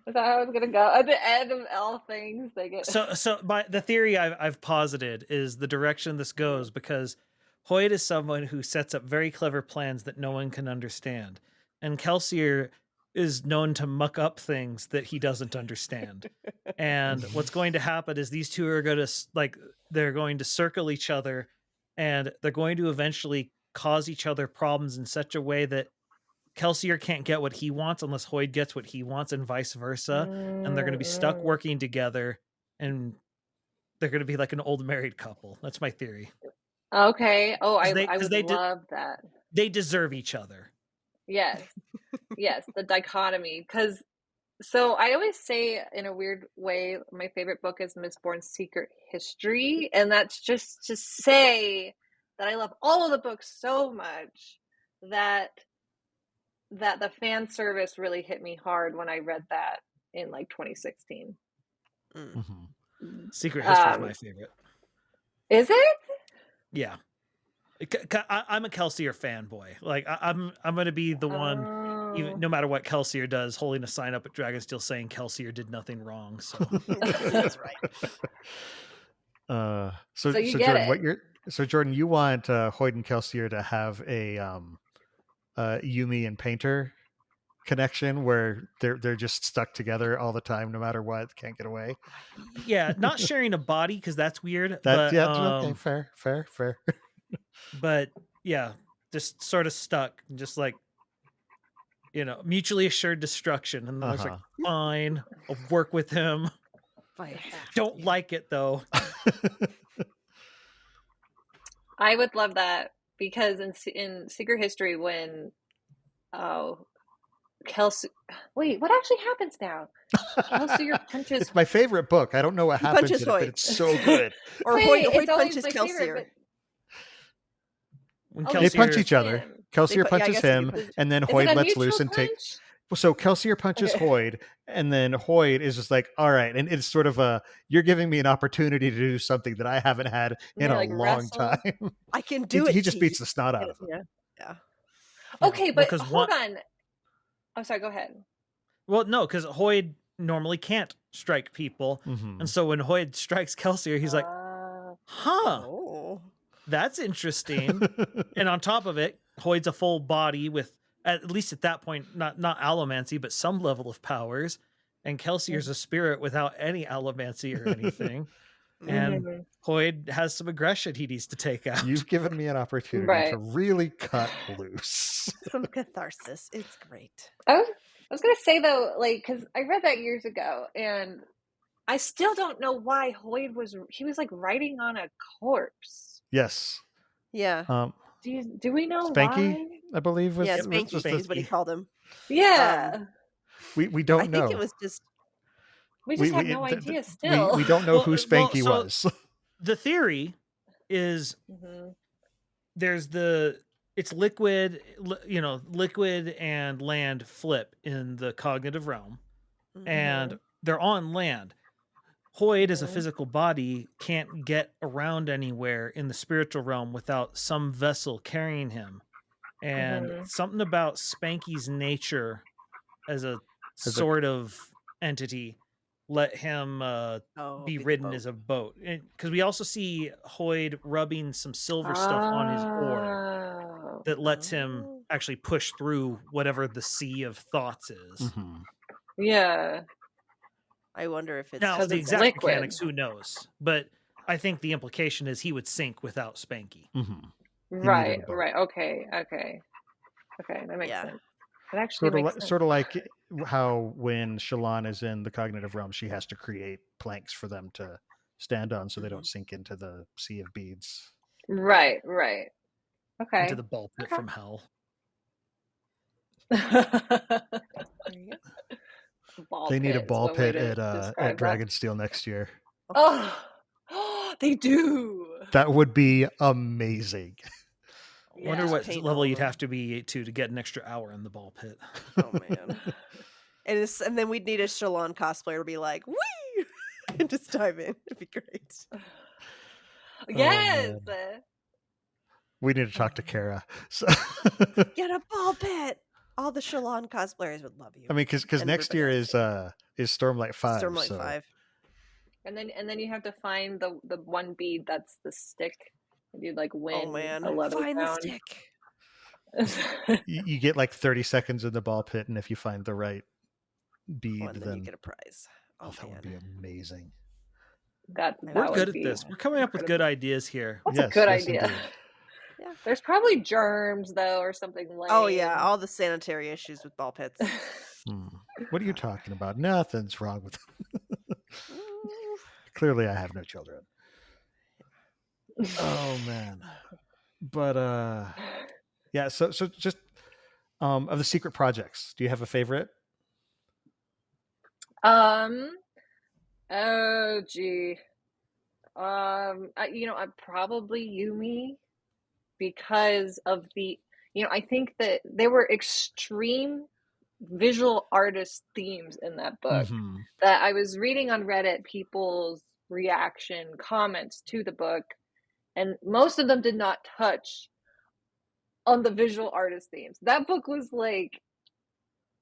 that how it's gonna go? At the end of all things, they get So by the theory I've posited is the direction this goes, because Hoyt is someone who sets up very clever plans that no one can understand, and Kelsier is known to muck up things that he doesn't understand. And what's going to happen is these two are going to they're going to circle each other, and they're going to eventually cause each other problems in such a way that Kelsier can't get what he wants unless Hoyt gets what he wants, and vice versa. And they're going to be stuck working together, and they're going to be like an old married couple. That's my theory. Okay. Oh, I would they love that. They deserve each other. Yes. Yes, the dichotomy. Because so I always say in a weird way, my favorite book is Mistborn's Secret History, and that's just to say that I love all of the books so much that the fan service really hit me hard when I read that in like 2016. Mhm. Secret History is my favorite. Is it? Yeah. I'm a Kelsier fanboy. Like I'm going to be the one, even no matter what Kelsier does, holding a sign up at Dragonsteel saying Kelsier did nothing wrong. So That's right. So you get Jordan, it. Jordan, you want Hoyt and Kelsier to have a Yumi and Painter connection where they're just stuck together all the time, no matter what, can't get away. yeah, not sharing a body because that's weird. Okay, fair. But yeah, just sort of stuck, just like, mutually assured destruction. And then I was like, fine, I'll work with him. Don't like it though. I would love that because in Secret History when Kelsey, wait, what actually happens now? Kelsier punches. It's my favorite book. I don't know what happens in it, but it's so good. Or Wait, Hoyt it's always punches my favorite, Kelsier. but When They punch Kelsier, each other. him. Kelsier punches him, and then Is Hoyt it a lets mutual loose and punch? takes. So Kelsier punches Hoyt, and then Hoyt is just like, all right. And it's sort of you're giving me an opportunity to do something that I haven't had in a long time. I can do it. He just beats the snot out of him. Yeah. Okay, but because hold on. Oh, sorry, go ahead. Well, no, because Hoyt normally can't strike people. Mhm. And so when Hoyt strikes Kelsier, he's like, huh, Oh. that's interesting. And on top of it, Hoyd's a full body with, at least at that point, not allomancy, but some level of powers. And Kelsier's a spirit without any allomancy or anything. And Hoyt has some aggression he needs to take out. You've given me an opportunity to really cut loose. Some catharsis. It's great. I was gonna say though, like, because I read that years ago, and I still don't know why Hoid was like writing on a corpse. Yes. Yeah. Do we know Spanky, why? I believe was Yeah, was Spanky is what he called him. Yeah. We don't I know. think it was just We just have no idea still. We don't know who Spanky was. The theory is there's it's liquid, liquid and land flip in the cognitive realm, and they're on land. Hoid, as a physical body, can't get around anywhere in the spiritual realm without some vessel carrying him. And something about Spanky's nature as a sort of entity let him be ridden as a boat. Because we also see Hoid rubbing some silver stuff on his oar that lets him actually push through whatever the sea of thoughts is. Yeah. I wonder if it's now the exact liquid. mechanics, who knows? But I think the implication is he would sink without Spanky. Right. Okay, that makes sense. It actually makes sense. Sort of like how when Shallan is in the cognitive realm, she has to create planks for them to stand on so they don't sink into the sea of beads. Right. Okay. Into the ball pit from hell. They need a ball pit at Dragonsteel next year. Oh, they do. That would be amazing. I wonder what level you'd have to be to get an extra hour in the ball pit. Oh man. And then we'd need a Shallan cosplayer to be like, wee! And just dive in. It'd be great. Yes. We need to talk to Kara. So get a ball pit. All the Shallan cosplayers would love you. I mean, because next year is Stormlight 5. Stormlight 5. And then you have to find the one bead that's the stick. And you'd like win. Oh man, a leather find pound. the stick. You get like 30 seconds in the ball pit, and if you find the right bead, then you get a prize. Oh, that would be amazing. We're good at this. We're coming up with good ideas here. That's a good idea. Yeah. There's probably germs though, or something like. Oh yeah, all the sanitary issues with ball pits. What are you talking about? Nothing's wrong with them. Clearly, I have no children. Oh man, but yeah. So just of the secret projects, do you have a favorite? Oh gee. I'm probably Yumi. Because of I think that there were extreme visual artist themes in that book that I was reading on Reddit, people's reaction comments to the book, and most of them did not touch on the visual artist themes. That book was like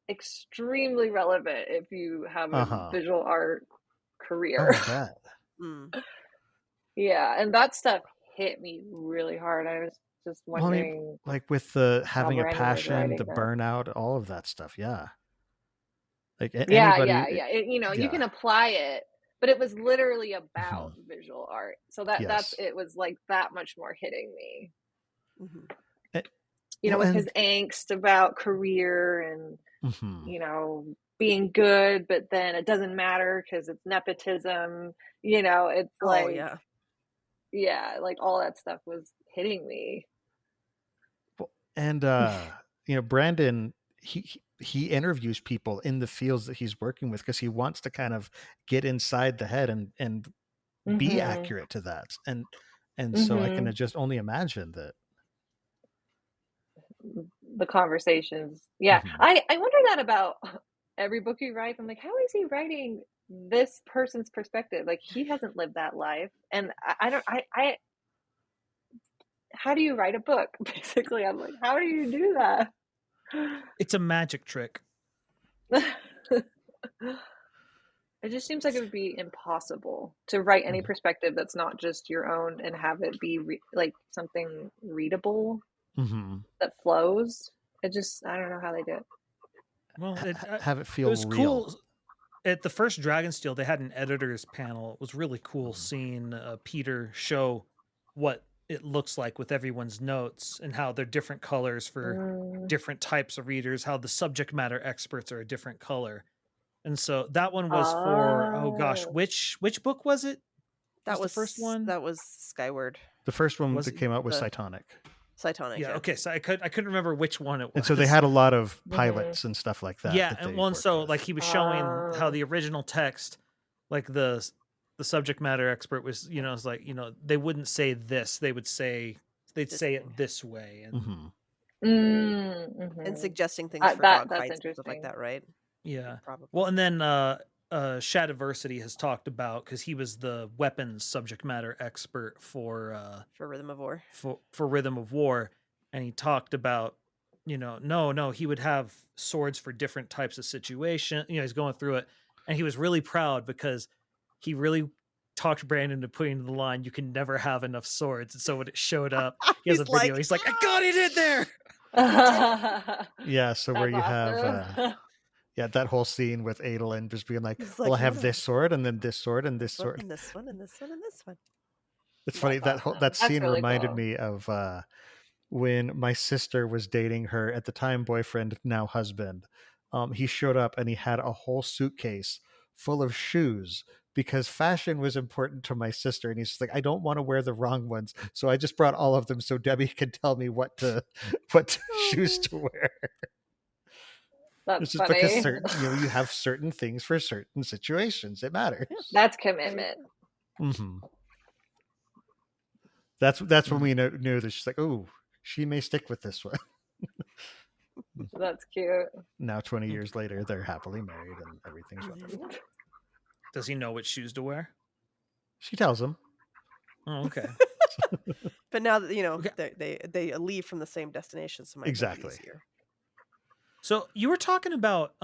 extremely relevant if you have a visual art career. Yeah, and that stuff hit me really hard. I was just wondering, like with the having a passion, the burnout, all of that stuff. Yeah. Like you can apply it, but it was literally about visual art. So that's it was like that much more hitting me. With his angst about career and being good, but then it doesn't matter because it's nepotism. It's like like all that stuff was hitting me. And Brandon, he interviews people in the fields that he's working with because he wants to kind of get inside the head and be accurate to that. And so I can just only imagine that the conversations. Yeah. I wonder that about every book he writes. I'm like, how is he writing this person's perspective? Like, he hasn't lived that life. And I how do you write a book? Basically, I'm like, how do you do that? It's a magic trick. It just seems like it would be impossible to write any perspective that's not just your own and have it be like something readable that flows. I don't know how they do it. Well, have it feel real. Cool. At the first Dragonsteel, they had an editor's panel. It was really cool seeing Peter show what it looks like with everyone's notes and how they're different colors for different types of readers, how the subject matter experts are a different color. And so that one was for, oh gosh, Oh. which book was it? That was the first one. That was Skyward. The first one Was that it came out was the- Cytonic. Cytonic. Yeah. Okay. So I couldn't remember which one it was. And so they had a lot of Mhm. pilots and stuff like that. Yeah, that and they one worked so with. like he was showing how Oh. the original text, like the subject matter expert was, it's like, they wouldn't say this, they'd say This it thing. this way, and Mhm. And suggesting things for that's dogfights and stuff interesting. like that, right? yeah. Probably. Well, and then Shadiversity has talked about, because he was the weapons subject matter expert for Rhythm of War. for Rhythm of War, and he talked about, no, he would have swords for different types of situation. He's going through it, and he was really proud because he really talked Brandon into putting the line, "You can never have enough swords." And so when it showed up, he has a He's video. like, He's like, "I got it in there." Yeah, so where you have awesome. that whole scene with Adolin just being like, He's well, like, I have "No, this sword and then this sword and this one sword. and this one and this one and this one." It's funny That's that awesome. that That's scene really reminded cool. me of when my sister was dating her at the time boyfriend, now husband. He showed up and he had a whole suitcase full of shoes because fashion was important to my sister, and he's just like, I don't want to wear the wrong ones, so I just brought all of them so Debbie can tell me what shoes to wear. That's It's just because funny. you have certain things for certain situations. It matters. That's commitment. Mm-hmm. That's when we knew that she's like, oh, she may stick with this one. That's cute. Now 20 years later, they're happily married and everything's wonderful. Does he know what shoes to wear? She tells him. Oh, okay. But now that Okay. they leave from the same destination, so it might make it Exactly. easier. So you were talking about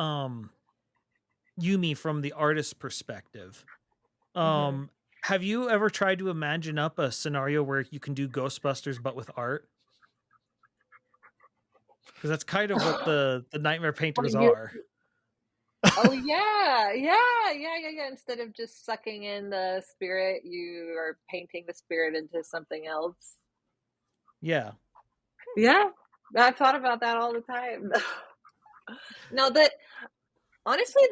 Yumi from the artist's perspective. Have you ever tried to imagine up a scenario where you can do Ghostbusters but with art? Because that's kind of what the nightmare painters are. Oh yeah. Instead of just sucking in the spirit, you are painting the spirit into something else. Yeah. Yeah, I thought about that all the time. No, that honestly,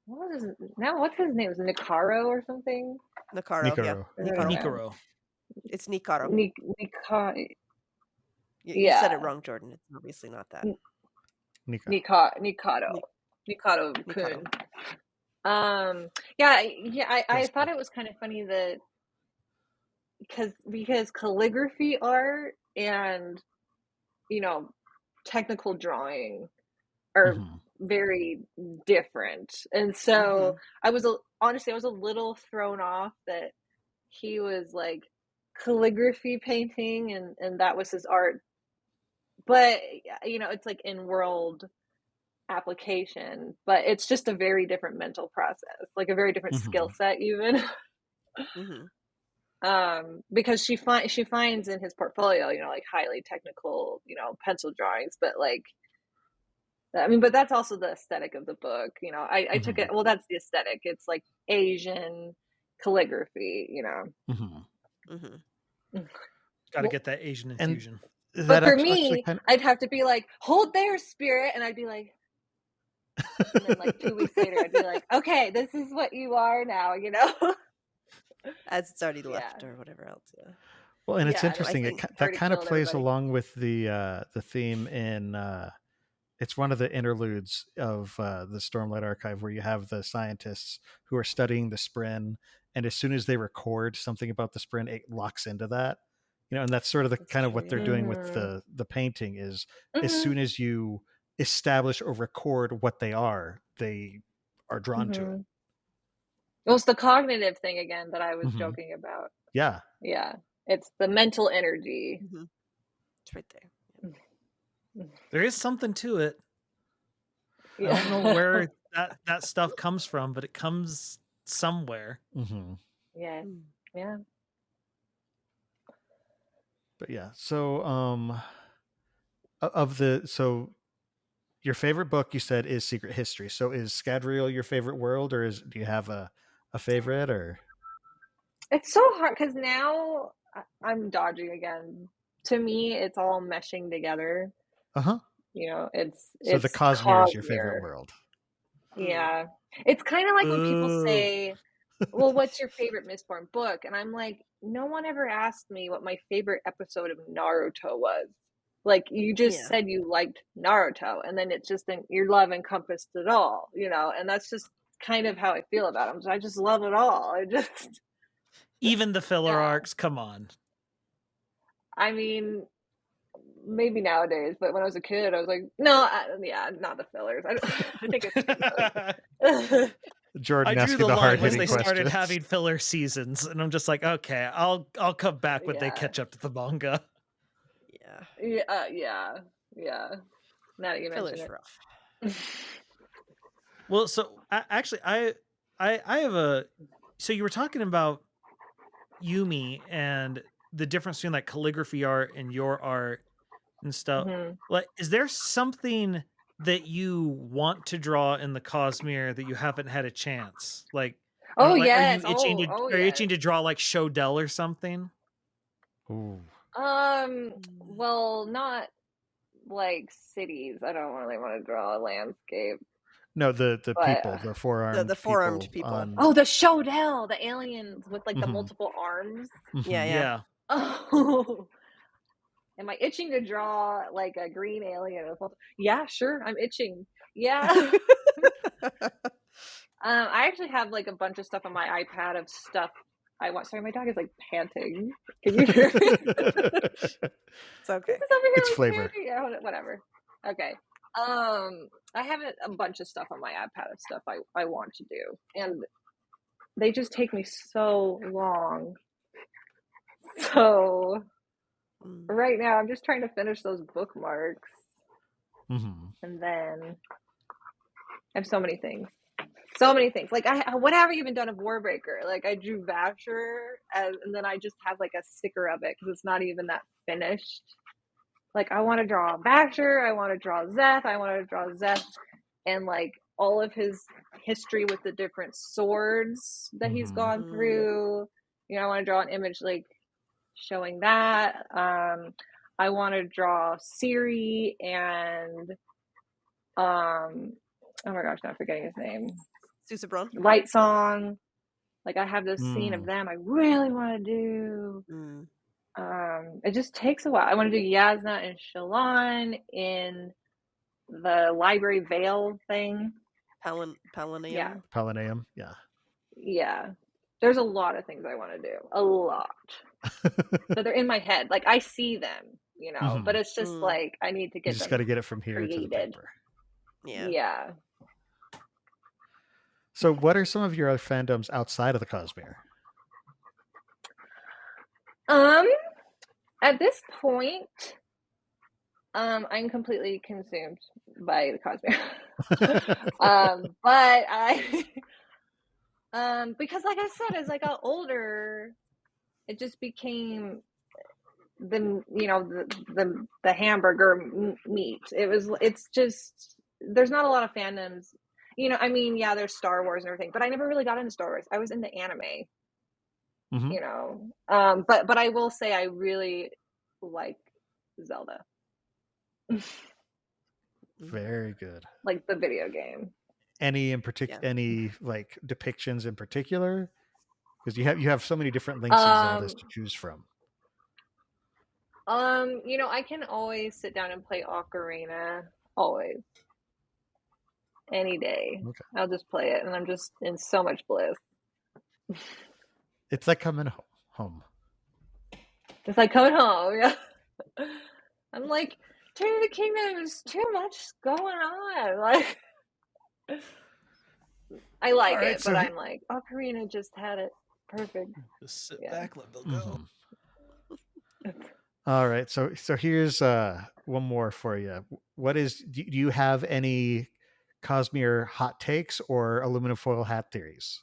what's his name? Is it Nicaro or something? Nicaro, yeah. Nicaro. Nicaro. It's Nicaro. You said it wrong, Jordan. It's obviously not that. Nikado Kun. I thought it was kind of funny that because calligraphy art and technical drawing are very different, and so I was a little thrown off that he was like calligraphy painting and that was his art, but it's like in world application, but it's just a very different mental process, like a very different skill set even. Because she finds in his portfolio like highly technical pencil drawings, but like but that's also the aesthetic of the book. I took it, well, that's the aesthetic. It's like Asian calligraphy, Got to get that Asian infusion. But for me, I'd have to be like, hold there, spirit, and I'd be like, and then like 2 weeks later, I'd be like, okay, this is what you are now, as it's already left or whatever else. Yeah. Well, and it's interesting. That kind of plays along with the theme in. It's one of the interludes of the Stormlight Archive where you have the scientists who are studying the Spren, and as soon as they record something about the Spren, it locks into that. And that's sort of what they're doing with the painting is as soon as you establish or record what they are drawn to it. Well, it's the cognitive thing again that I was joking about. Yeah. It's the mental energy. It's right there. There is something to it. I don't know where that stuff comes from, but it comes somewhere. Yeah. But yeah, so your favorite book you said is Secret History. So is Scadrial your favorite world, or do you have a favorite? Or it's so hard because now I'm dodging again. To me, it's all meshing together. You know, So the it's Cosmere is your favorite Cosmere. world. Yeah. It's kind of like when people Ooh. say, well, what's your favorite Mistborn book? And I'm like, no one ever asked me what my favorite episode of Naruto was. Like, you just said you liked Naruto, and then it's just your love encompassed it all, you know, and that's just kind of how I feel about them. So I just love it all. Even the filler Yeah. arcs, come on. I mean, maybe nowadays, but when I was a kid, I was like, no, not the fillers. I think it's Jordan I drew asking the the line once hard-hitting they questions. started having filler seasons, and I'm just like, okay, I'll come back when they Yeah. catch up to the manga. yeah. Now that you mention Filler's it. rough. Well, so actually, I have a. So you were talking about Yumi and the difference between like calligraphy art and your art and stuff. Mhm. Like, is there something that you want to draw in the Cosmere that you haven't had a chance? Like, I don't know, like, yes. are you itching Oh, are you yes. itching to draw like Shodell or something? Ooh. Well, not like cities. I don't really want to draw a landscape. No, the But, people, the four-armed, the four-armed people. on- oh, the Shodell, the aliens with like the Mhm. multiple arms. Yeah. Oh, am I itching to draw like a green alien? Yeah, sure, I'm itching. Yeah. I actually have like a bunch of stuff on my iPad of stuff I want. Sorry, my dog is like panting. Can you hear it? It's okay. This is over here It's like flavor. panting. Yeah, whatever. Okay. I have a bunch of stuff on my iPad of stuff I want to do, and they just take me so long. So right now, I'm just trying to finish those bookmarks, and then I have so many things. Like what have I even done of Warbreaker? Like I drew Vasher, and then I just have like a sticker of it because it's not even that finished. Like I want to draw Vasher, I want to draw Zeth, and like all of his history with the different swords that he's gone through. You know, I want to draw an image like showing that. I want to draw Ciri and oh my gosh, now I'm forgetting his name. Susabron. Light Song. Like I have this scene of them I really want to do. It just takes a while. I want to do Yasna and Shallan in the library veil thing. Palanaeum. Yeah. Palanaeum, yeah. Yeah. There's a lot of things I want to do. A lot. But they're in my head. Like I see them, you know, but it's just like I need to get you just them got to get it from here created. to the paper. Yeah. So what are some of your other fandoms outside of the Cosmere? At this point, I'm completely consumed by the Cosmere. But I because like I said, as I got older, it just became the hamburger meat. It's just there's not a lot of fandoms. You know, I mean, yeah, there's Star Wars and everything, but I never really got into Star Wars. I was into anime. You know, but I will say I really like Zelda. Very good. Like the video game. Any in particular? Any like depictions in particular? Because you have so many different links and Zeldas to choose from. You know, I can always sit down and play Ocarina. Always. Any day. Okay. I'll just play it, and I'm just in so much bliss. It's like coming home. It's like coming home, yeah. I'm like, Tears of the Kingdom, there's too much going on. Like, I like All right, it, so but I'm like, Ocarina just had it perfect. Just sit back, let Bill go. All right, so here's one more for you. Do you have any Cosmere hot takes or aluminum foil hat theories?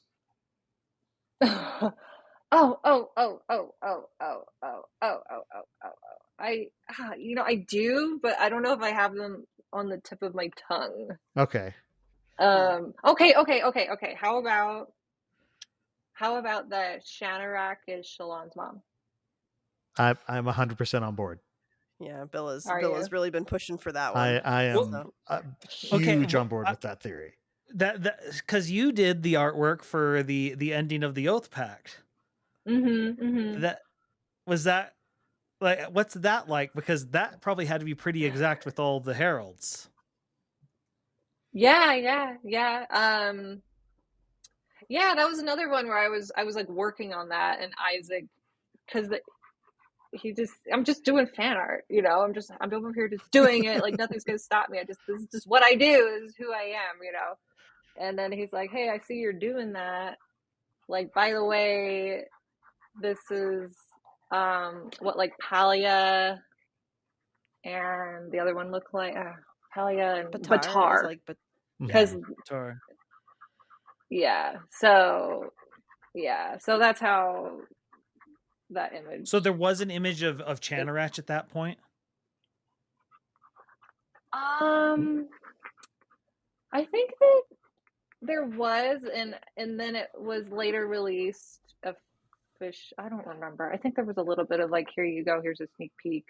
I do, but I don't know if I have them on the tip of my tongue. Okay. Okay. How about that Shanarak is Shallan's mom? I'm 100% on board. Yeah, Bill has Are you? really been pushing for that one. I am so. huge on board with that theory. That because you did the artwork for the ending of the Oath Pact. That was that. Like, what's that like? Because that probably had to be pretty exact with all the heralds. Yeah. Yeah, that was another one where I was like working on that, and Isaac, because I'm just doing fan art, you know. I'm over here just doing it, like nothing's gonna stop me. This is just what I do. This is who I am, you know. And then he's like, "Hey, I see you're doing that. Like, by the way, this is what like Palia and the other one look like Palia and Batar, because so that's how that image. So there was an image of Chanarach at that point. I think that there was, and then it was later released. I don't remember. I think there was a little bit of like, here you go, here's a sneak peek.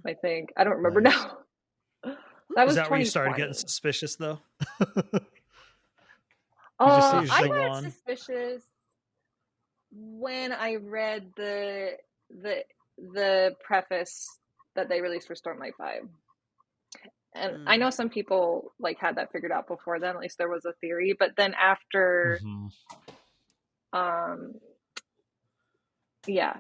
I think I don't remember now. That was. Is that where you started getting suspicious, though? I got suspicious when I read the preface that they released for Stormlight 5. And I know some people like had that figured out before then, at least there was a theory, but then after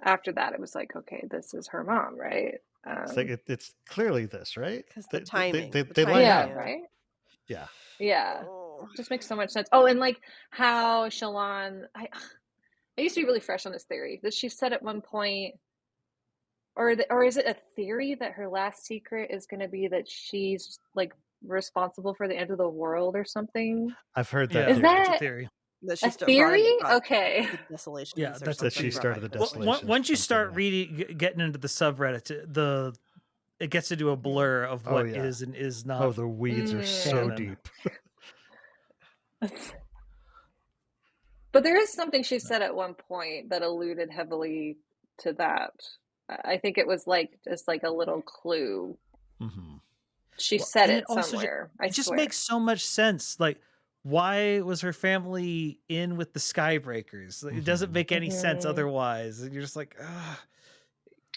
after that it was like, okay, this is her mom, right? It's like it's clearly this, right? Because the timing. They line up. Right? Yeah. Just makes so much sense. Oh, and like how Shallan, I used to be really fresh on this theory that she said at one point, or is it a theory that her last secret is going to be that she's like responsible for the end of the world or something? I've heard that. Is that a theory? A theory? Okay. Desolation. Yeah, that's that she started the desolation. Once you start getting into the subreddit, it gets into a blur of what is and is not. Oh, the weeds are so deep. But there is something she said at one point that alluded heavily to that. I think it was like just like a little clue. She said it somewhere. It just makes so much sense. Like, why was her family in with the Skybreakers? It doesn't make any sense otherwise. And you're just like, ugh.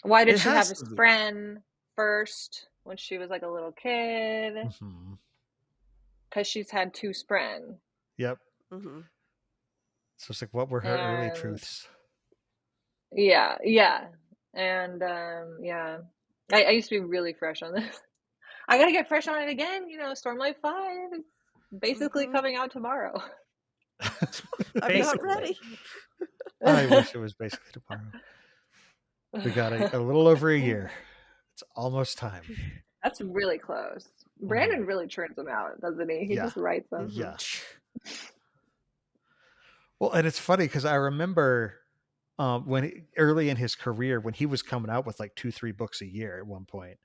Why did she have a friend first when she was like a little kid? Because she's had 2 spren. Yep. So it's like, what were her early truths? Yeah. And I used to be really fresh on this. I gotta get fresh on it again. You know, Stormlight 5 is basically coming out tomorrow. I'm not ready. I wish it was basically tomorrow. We got a little over a year. It's almost time. That's really close. Brandon really churns them out, doesn't he? He just writes them. Yeah. Well, and it's funny because I remember early in his career when he was coming out with like 2-3 books a year at one point.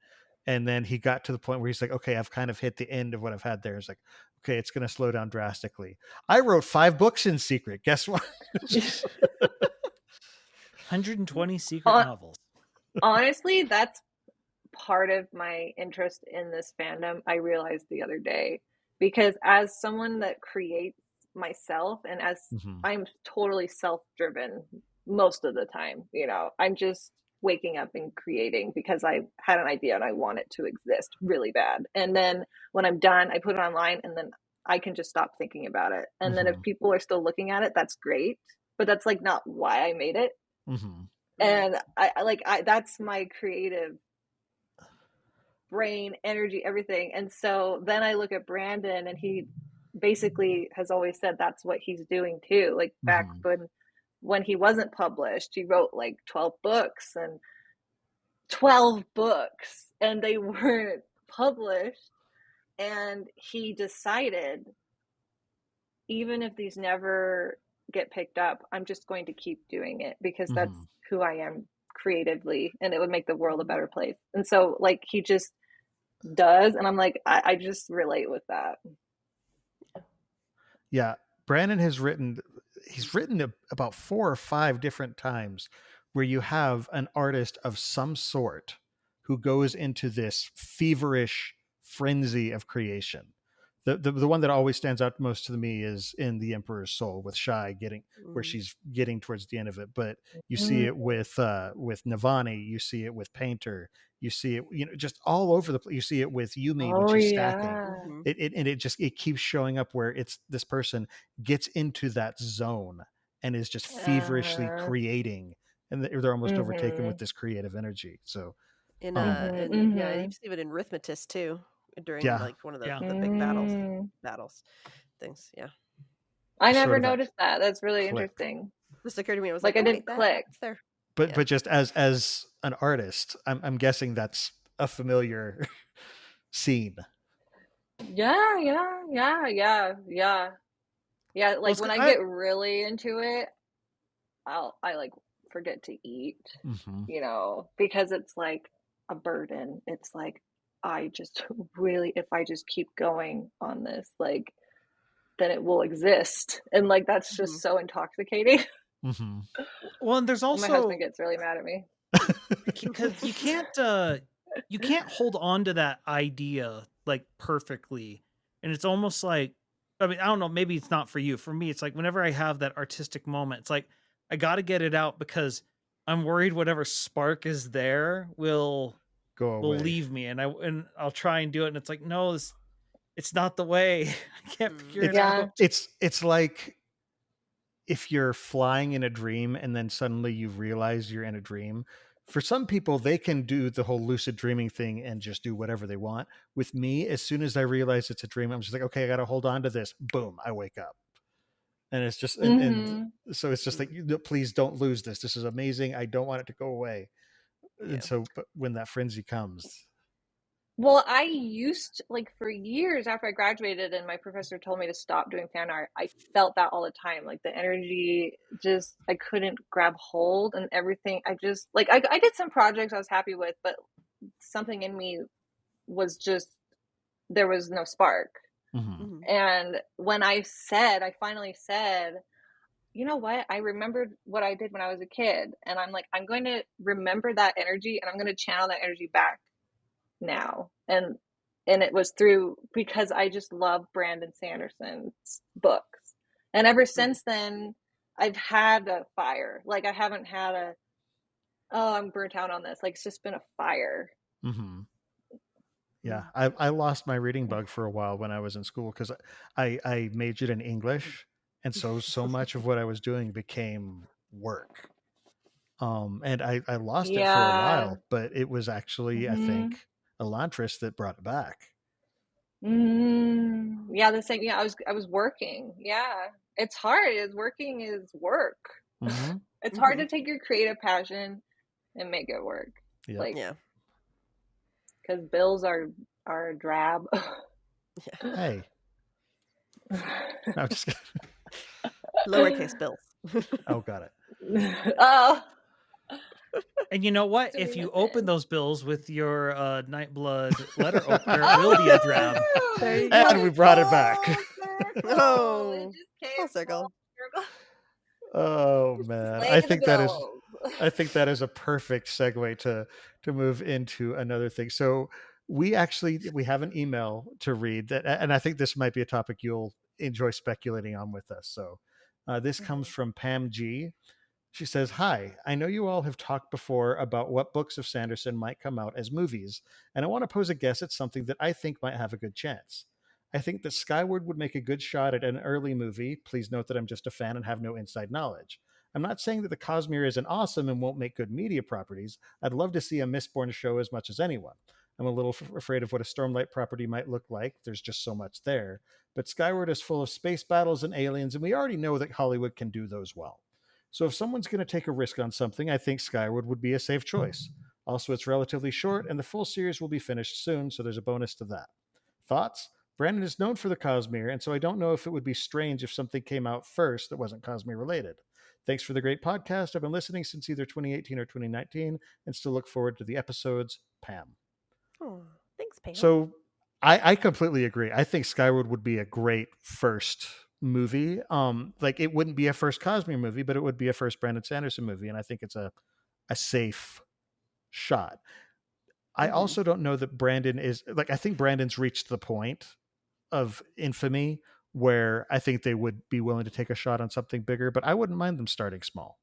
And then he got to the point where he's like, okay, I've kind of hit the end of what I've had there. It's like, okay, it's going to slow down drastically. I wrote 5 books in secret. Guess what? 120 secret novels. Honestly, that's part of my interest in this fandom. I realized the other day, because as someone that creates myself and as I'm totally self-driven most of the time, you know, I'm just waking up and creating because I had an idea and I want it to exist really bad. And then when I'm done, I put it online and then I can just stop thinking about it. And then if people are still looking at it, that's great. But that's like not why I made it. And I that's my creative brain, energy, everything. And so then I look at Brandon and he basically has always said that's what he's doing too. Like back when he wasn't published, he wrote like 12 books and they weren't published. And he decided, even if these never get picked up, I'm just going to keep doing it because that's who I am creatively, and it would make the world a better place. And so like he just does, and I'm like, I just relate with that. Yeah, Brandon he's written about 4 or 5 different times where you have an artist of some sort who goes into this feverish frenzy of creation. The one that always stands out most to me is in The Emperor's Soul with Shai where she's getting towards the end of it. But you see it with Navani, you see it with Painter, you see it, just all over the place. You see it with Yumi when she's stacking. It keeps showing up where it's this person gets into that zone and is just feverishly creating, and they're almost overtaken with this creative energy. So you see it in Arithmetus too, during like one of the big battles things. Yeah, I never noticed that. That's really interesting. Just occurred to me. It was like I didn't click there. But just as an artist, I'm guessing that's a familiar scene. Yeah. Like when I get really into it, I like forget to eat, because it's like a burden. It's like I just really, if I just keep going on this, like then it will exist, and like that's just so intoxicating. Well, and there's also my husband gets really mad at me because you can't hold on to that idea like perfectly, and it's almost like, I mean, I don't know, maybe it's not for you. For me, it's like whenever I have that artistic moment, it's like I got to get it out because I'm worried whatever spark is there will leave me, and I'll try and do it, and it's like, no, it's not the way. I can't figure it out. It's like if you're flying in a dream and then suddenly you realize you're in a dream. For some people, they can do the whole lucid dreaming thing and just do whatever they want. With me, as soon as I realize it's a dream, I'm just like, okay, I got to hold on to this. Boom, I wake up. And it's just, and so it's just like, please don't lose this. This is amazing. I don't want it to go away. Yeah. And so, but when that frenzy comes. Well, I used, like, for years after I graduated and my professor told me to stop doing fan art, I felt that all the time. Like, the energy just, I couldn't grab hold, and everything. I just, like, I did some projects I was happy with, but something in me was just, there was no spark. And when I finally said, you know what? I remembered what I did when I was a kid. And I'm like, I'm going to remember that energy, and I'm going to channel that energy back now. And it was because I just love Brandon Sanderson's books. And ever since then, I've had a fire. Like, I haven't had I'm burnt out on this. Like, it's just been a fire. Yeah, I lost my reading bug for a while when I was in school because I majored in English, and so much of what I was doing became work. And I lost it for a while, but it was actually I think Elantris that brought it back. Yeah, the same. Yeah, I was working. Yeah, it's hard. Working is work. It's hard to take your creative passion and make it work. Yep. Like, because bills are drab. Hey, no, just lowercase bills. Oh, got it. Oh. And you know what? If you open those bills with your Nightblood letter opener, it will be a drab. And we brought it back. Oh, full circle. Oh man, I think that is a perfect segue to move into another thing. So we have an email to read that, and I think this might be a topic you'll enjoy speculating on with us. So this comes from Pam G. She says, "Hi, I know you all have talked before about what books of Sanderson might come out as movies, and I want to pose a guess at something that I think might have a good chance. I think that Skyward would make a good shot at an early movie. Please note that I'm just a fan and have no inside knowledge. I'm not saying that the Cosmere isn't awesome and won't make good media properties. I'd love to see a Mistborn show as much as anyone. I'm a little afraid of what a Stormlight property might look like. There's just so much there. But Skyward is full of space battles and aliens, and we already know that Hollywood can do those well. So if someone's going to take a risk on something, I think Skyward would be a safe choice. Also, it's relatively short, and the full series will be finished soon, so there's a bonus to that. Thoughts? Brandon is known for the Cosmere, and so I don't know if it would be strange if something came out first that wasn't Cosmere related. Thanks for the great podcast. I've been listening since either 2018 or 2019 and still look forward to the episodes. Pam." Oh, thanks, Pam. So I completely agree. I think Skyward would be a great first movie. Like, it wouldn't be a first Cosmere movie, but it would be a first Brandon Sanderson movie, and I think it's a safe shot. I Mhm. also don't know that Brandon is like, I think Brandon's reached the point of infamy where I think they would be willing to take a shot on something bigger, but I wouldn't mind them starting small.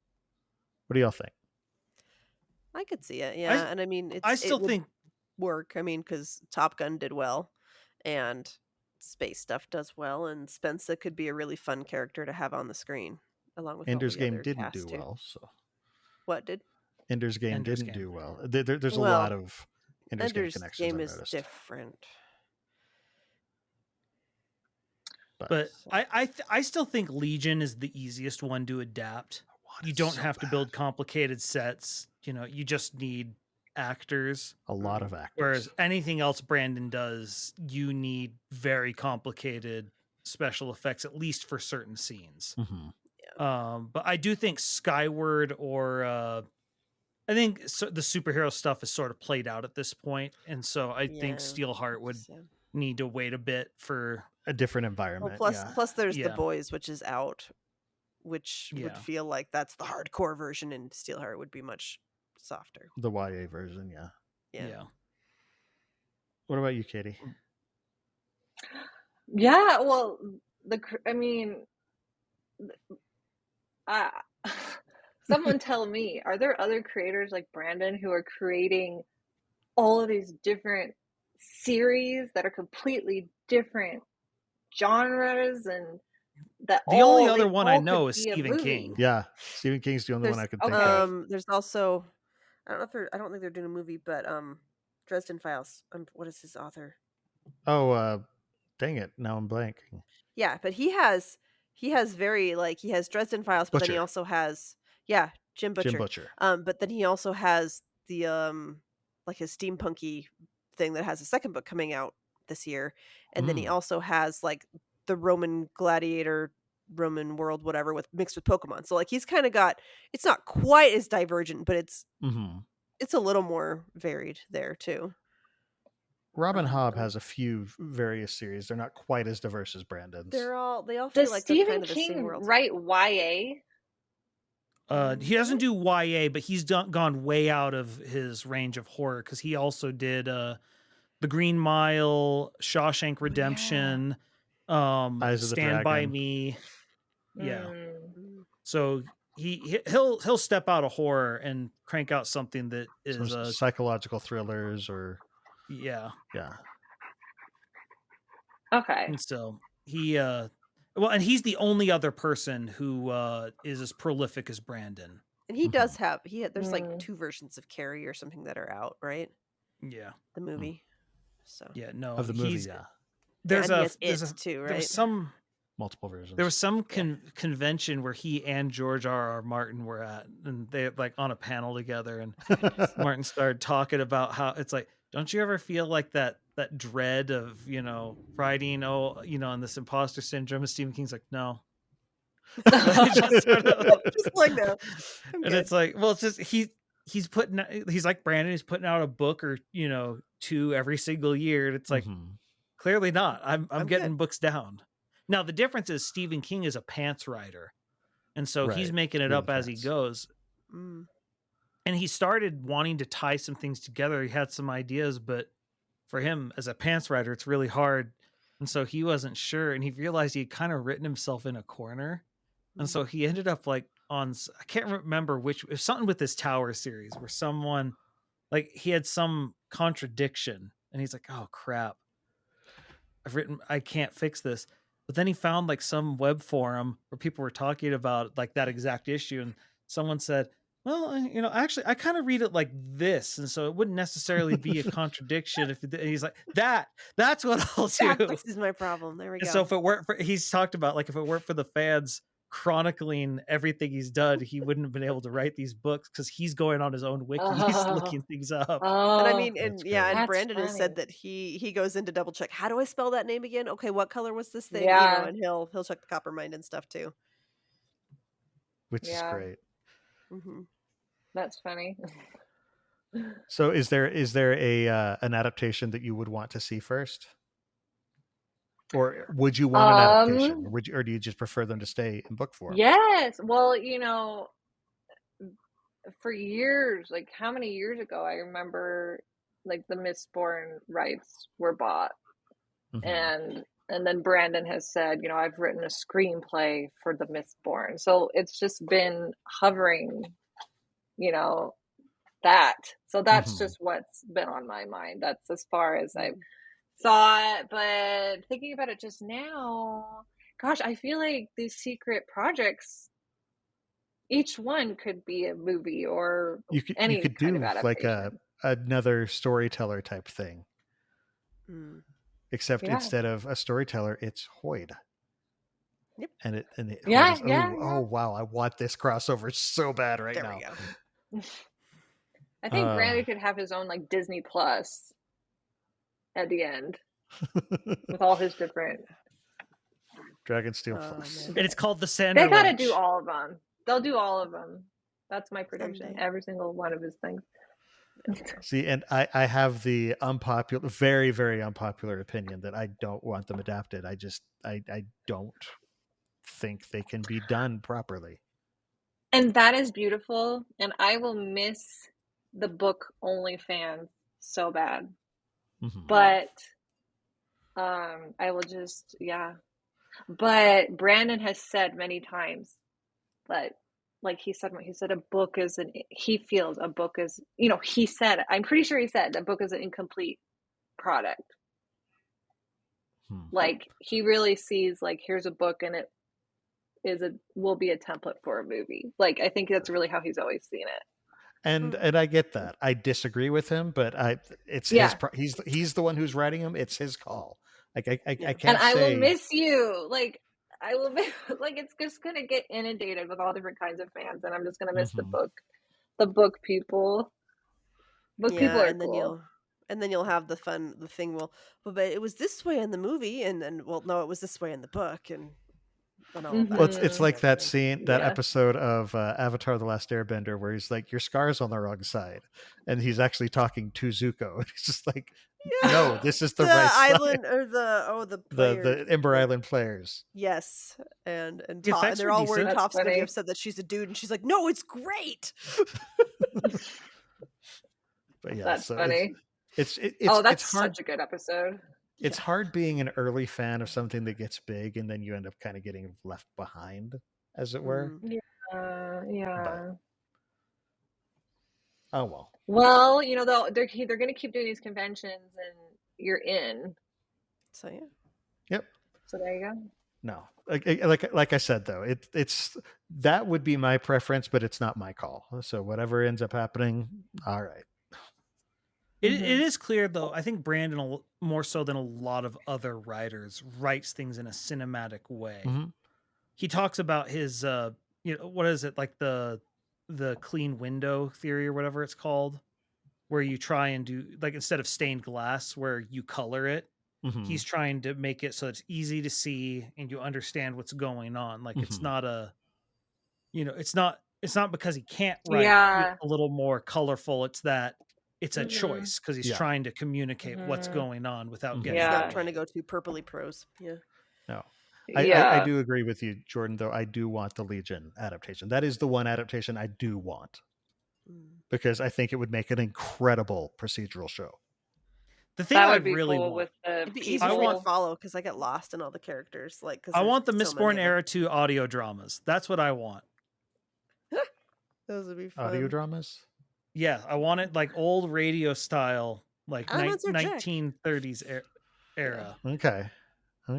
What do y'all think? I could see it, yeah. And I mean, I it still would think work. I mean, because Top Gun did well, and space stuff does well, and Spencer could be a really fun character to have on the screen, along with all Ender's the Game other didn't do cast too. well, so What did? Ender's Game Ender's didn't Game. do well. There's a Well, lot of Ender's Game Ender's connections Game I've is noticed. different. But I still think Legion is the easiest one to adapt. You don't have to build complicated sets. You know, you just need actors. a lot of actors. Whereas anything else Brandon does, you need very complicated special effects, at least for certain scenes. Mhm. But I do think Skyward or I think the superhero stuff is sort of played out at this point, and so I think Yeah, Steelheart would so. need to wait a bit for A different Well, environment. plus there's The Yeah. Boys, which is out, which would Yeah. feel like that's the hardcore version, and Steelheart would be much softer. The YA version, yeah. Yeah. What about you, Katie? Yeah, well, someone tell me, are there other creators like Brandon who are creating all of these different series that are completely different genres, and that the only they other one I all know could is be a Stephen movie? King. Yeah, Stephen King's the only one I could think of. There's also, I don't think they're doing a movie, but Dresden Files. What is his author? Oh, dang it! Now I'm blanking. Yeah, but he has very, like, he has Dresden Files, but then he Butcher. also has Jim Butcher. Jim Butcher. But then he also has the like his steampunky thing that has a second book coming out this year, and then he also has like the Roman gladiator, Roman world, whatever, with mixed with Pokemon. So like he's kind of got, it's not quite as divergent, but it's a little more varied there too. Robin Hobb has a few various series. They're not quite as diverse as Brandon's. They all feel Does like they're Stephen kind of the same King world. write YA? He doesn't do YA, but he's gone way out of his range of horror because he also did The Green Mile, Shawshank Redemption, Eyes of the Stand By Dragon. Me. Yeah. Mm. So he'll step out of horror and crank out something that is Some psychological thrillers or yeah. Okay. And so he and he's the only other person who is as prolific as Brandon. And he does have there's like 2 versions of Carrie or something that are out, right? Yeah. The movie. So yeah, no, of the movie, There's and a he has It too, right? There was some multiple versions. There was some convention where he and George R.R. Martin were at, and they like on a panel together, and Martin started talking about how it's like, don't you ever feel like that dread of, writing, and this imposter syndrome? And Stephen King's like, no. Just like no. And it's like, well, it's just he's like Brandon, he's putting out a book or 2 every single year, and it's like, clearly not. I'm getting books down. Now, the difference is Stephen King is a pants writer. And so he's making it up as he goes. Mm. And he started wanting to tie some things together. He had some ideas, but for him as a pants writer, it's really hard. And so he wasn't sure. And he realized he had kind of written himself in a corner. And so he ended up like I can't remember which, it was something with this Tower series where someone, like, he had some contradiction. And he's like, oh, crap. I can't fix this. But then he found like some web forum where people were talking about like that exact issue. And someone said, well, actually I kind of read it like this. And so it wouldn't necessarily be a contradiction. And he's like, that's what I'll do. This is my problem. There we go. And so if it weren't for, he's talked about like, if it weren't for the fans chronicling everything he's done, he wouldn't have been able to write these books because he's going on his own wiki, he's looking things up. And I mean, and That's Brandon has said funny. that he goes in to double check. How do I spell that name again? Okay, what color was this thing? Yeah. And he'll check the Coppermind and stuff too. Which is great. Mm-hmm. That's funny. So is there a an adaptation that you would want to see first? Or would you want an adaptation? Or do you just prefer them to stay in book form? Yes. Well, for years, like how many years ago, I remember like the Mistborn rights were bought. Mhm. And then Brandon has said, you know, I've written a screenplay for the Mistborn. So it's just been hovering, you know, that. So that's Mhm. just what's been on my mind. That's as far as I've thought. But thinking about it just now, gosh, I feel like these secret projects, each one could be a movie or You any could kind of do like adaptation. another storyteller type thing, Mm. except Yeah. instead of a storyteller, it's Hoid. Yep. And Hoid Yeah, is, yeah, oh wow, I want this crossover so bad right There now. we go. yeah. I think Brandon could have his own like Disney Plus at the end with all his different. Dragonsteel Oh, Plus. man. And it's called the Sander They got to Ranch. do all of them. They'll do all of them. That's my prediction. Someday. Every single one of his things. See, and I have the unpopular, very, very unpopular opinion that I don't want them adapted. I don't think they can be done properly. And that is beautiful. And I will miss the book only fans so bad. Mhm. But I will just, yeah. But Brandon has said many times that, like he said a book is he feels a book is, you know, he said, I'm pretty sure he said a book is an incomplete product. Like he really sees like, here's a book and it will be a template for a movie. Like, I think that's really how he's always seen it. And I get that. I disagree with him, but it's Yeah. he's the one who's writing him. It's his call. Like I can't And I say will miss you. Like I will miss, like it's just gonna get inundated with all different kinds of fans, and I'm just gonna miss the book people. Book people are cool. Then you'll have the thing. Well, but it was this way in the movie, and then well, no, it was this way in the book, and all that. Well, it's like that scene, that Yeah. episode of Avatar: The Last Airbender, where he's like, "Your scar's on the wrong side," and he's actually talking to Zuko. And he's just like, "No, this is the right island side." or the players, the Ember Island players. Yes, and The effects they're were all decent. wearing That's tops going to be funny. upset that she's a dude, and she's like, "No, it's great." But yeah, That's so funny. it's that's hard. such a good episode. It's hard being an early fan of something that gets big and then you end up kind of getting left behind, as it were. Yeah. But, oh well. Well, you know, they're going to keep doing these conventions, and you're in. So yeah. Yep. So there you go. No, like I said though, it's that would be my preference, but it's not my call. So whatever ends up happening, all right. It is clear, though. I think Brandon, more so than a lot of other writers, writes things in a cinematic way. Mm-hmm. He talks about his, what is it, like the clean window theory or whatever it's called, where you try and do, like, instead of stained glass, where you color it, he's trying to make it so it's easy to see and you understand what's going on. Like, it's not it's not because he can't write a little more colorful. It's that it's a choice because he's trying to communicate what's going on without getting. He's not trying to go too purpley prose. Yeah. No. I do agree with you, Jordan, though. I do want the Legion adaptation. That is the one adaptation I do want, because I think it would make an incredible procedural show. The thing I really want, with the it'd be easy for me to follow because I get lost in all the characters. Like, I want the Mistborn era 2 audio dramas. That's what I want. Those would be fun. Audio dramas? Yeah, I want it like old radio style, like 1930s era. Okay.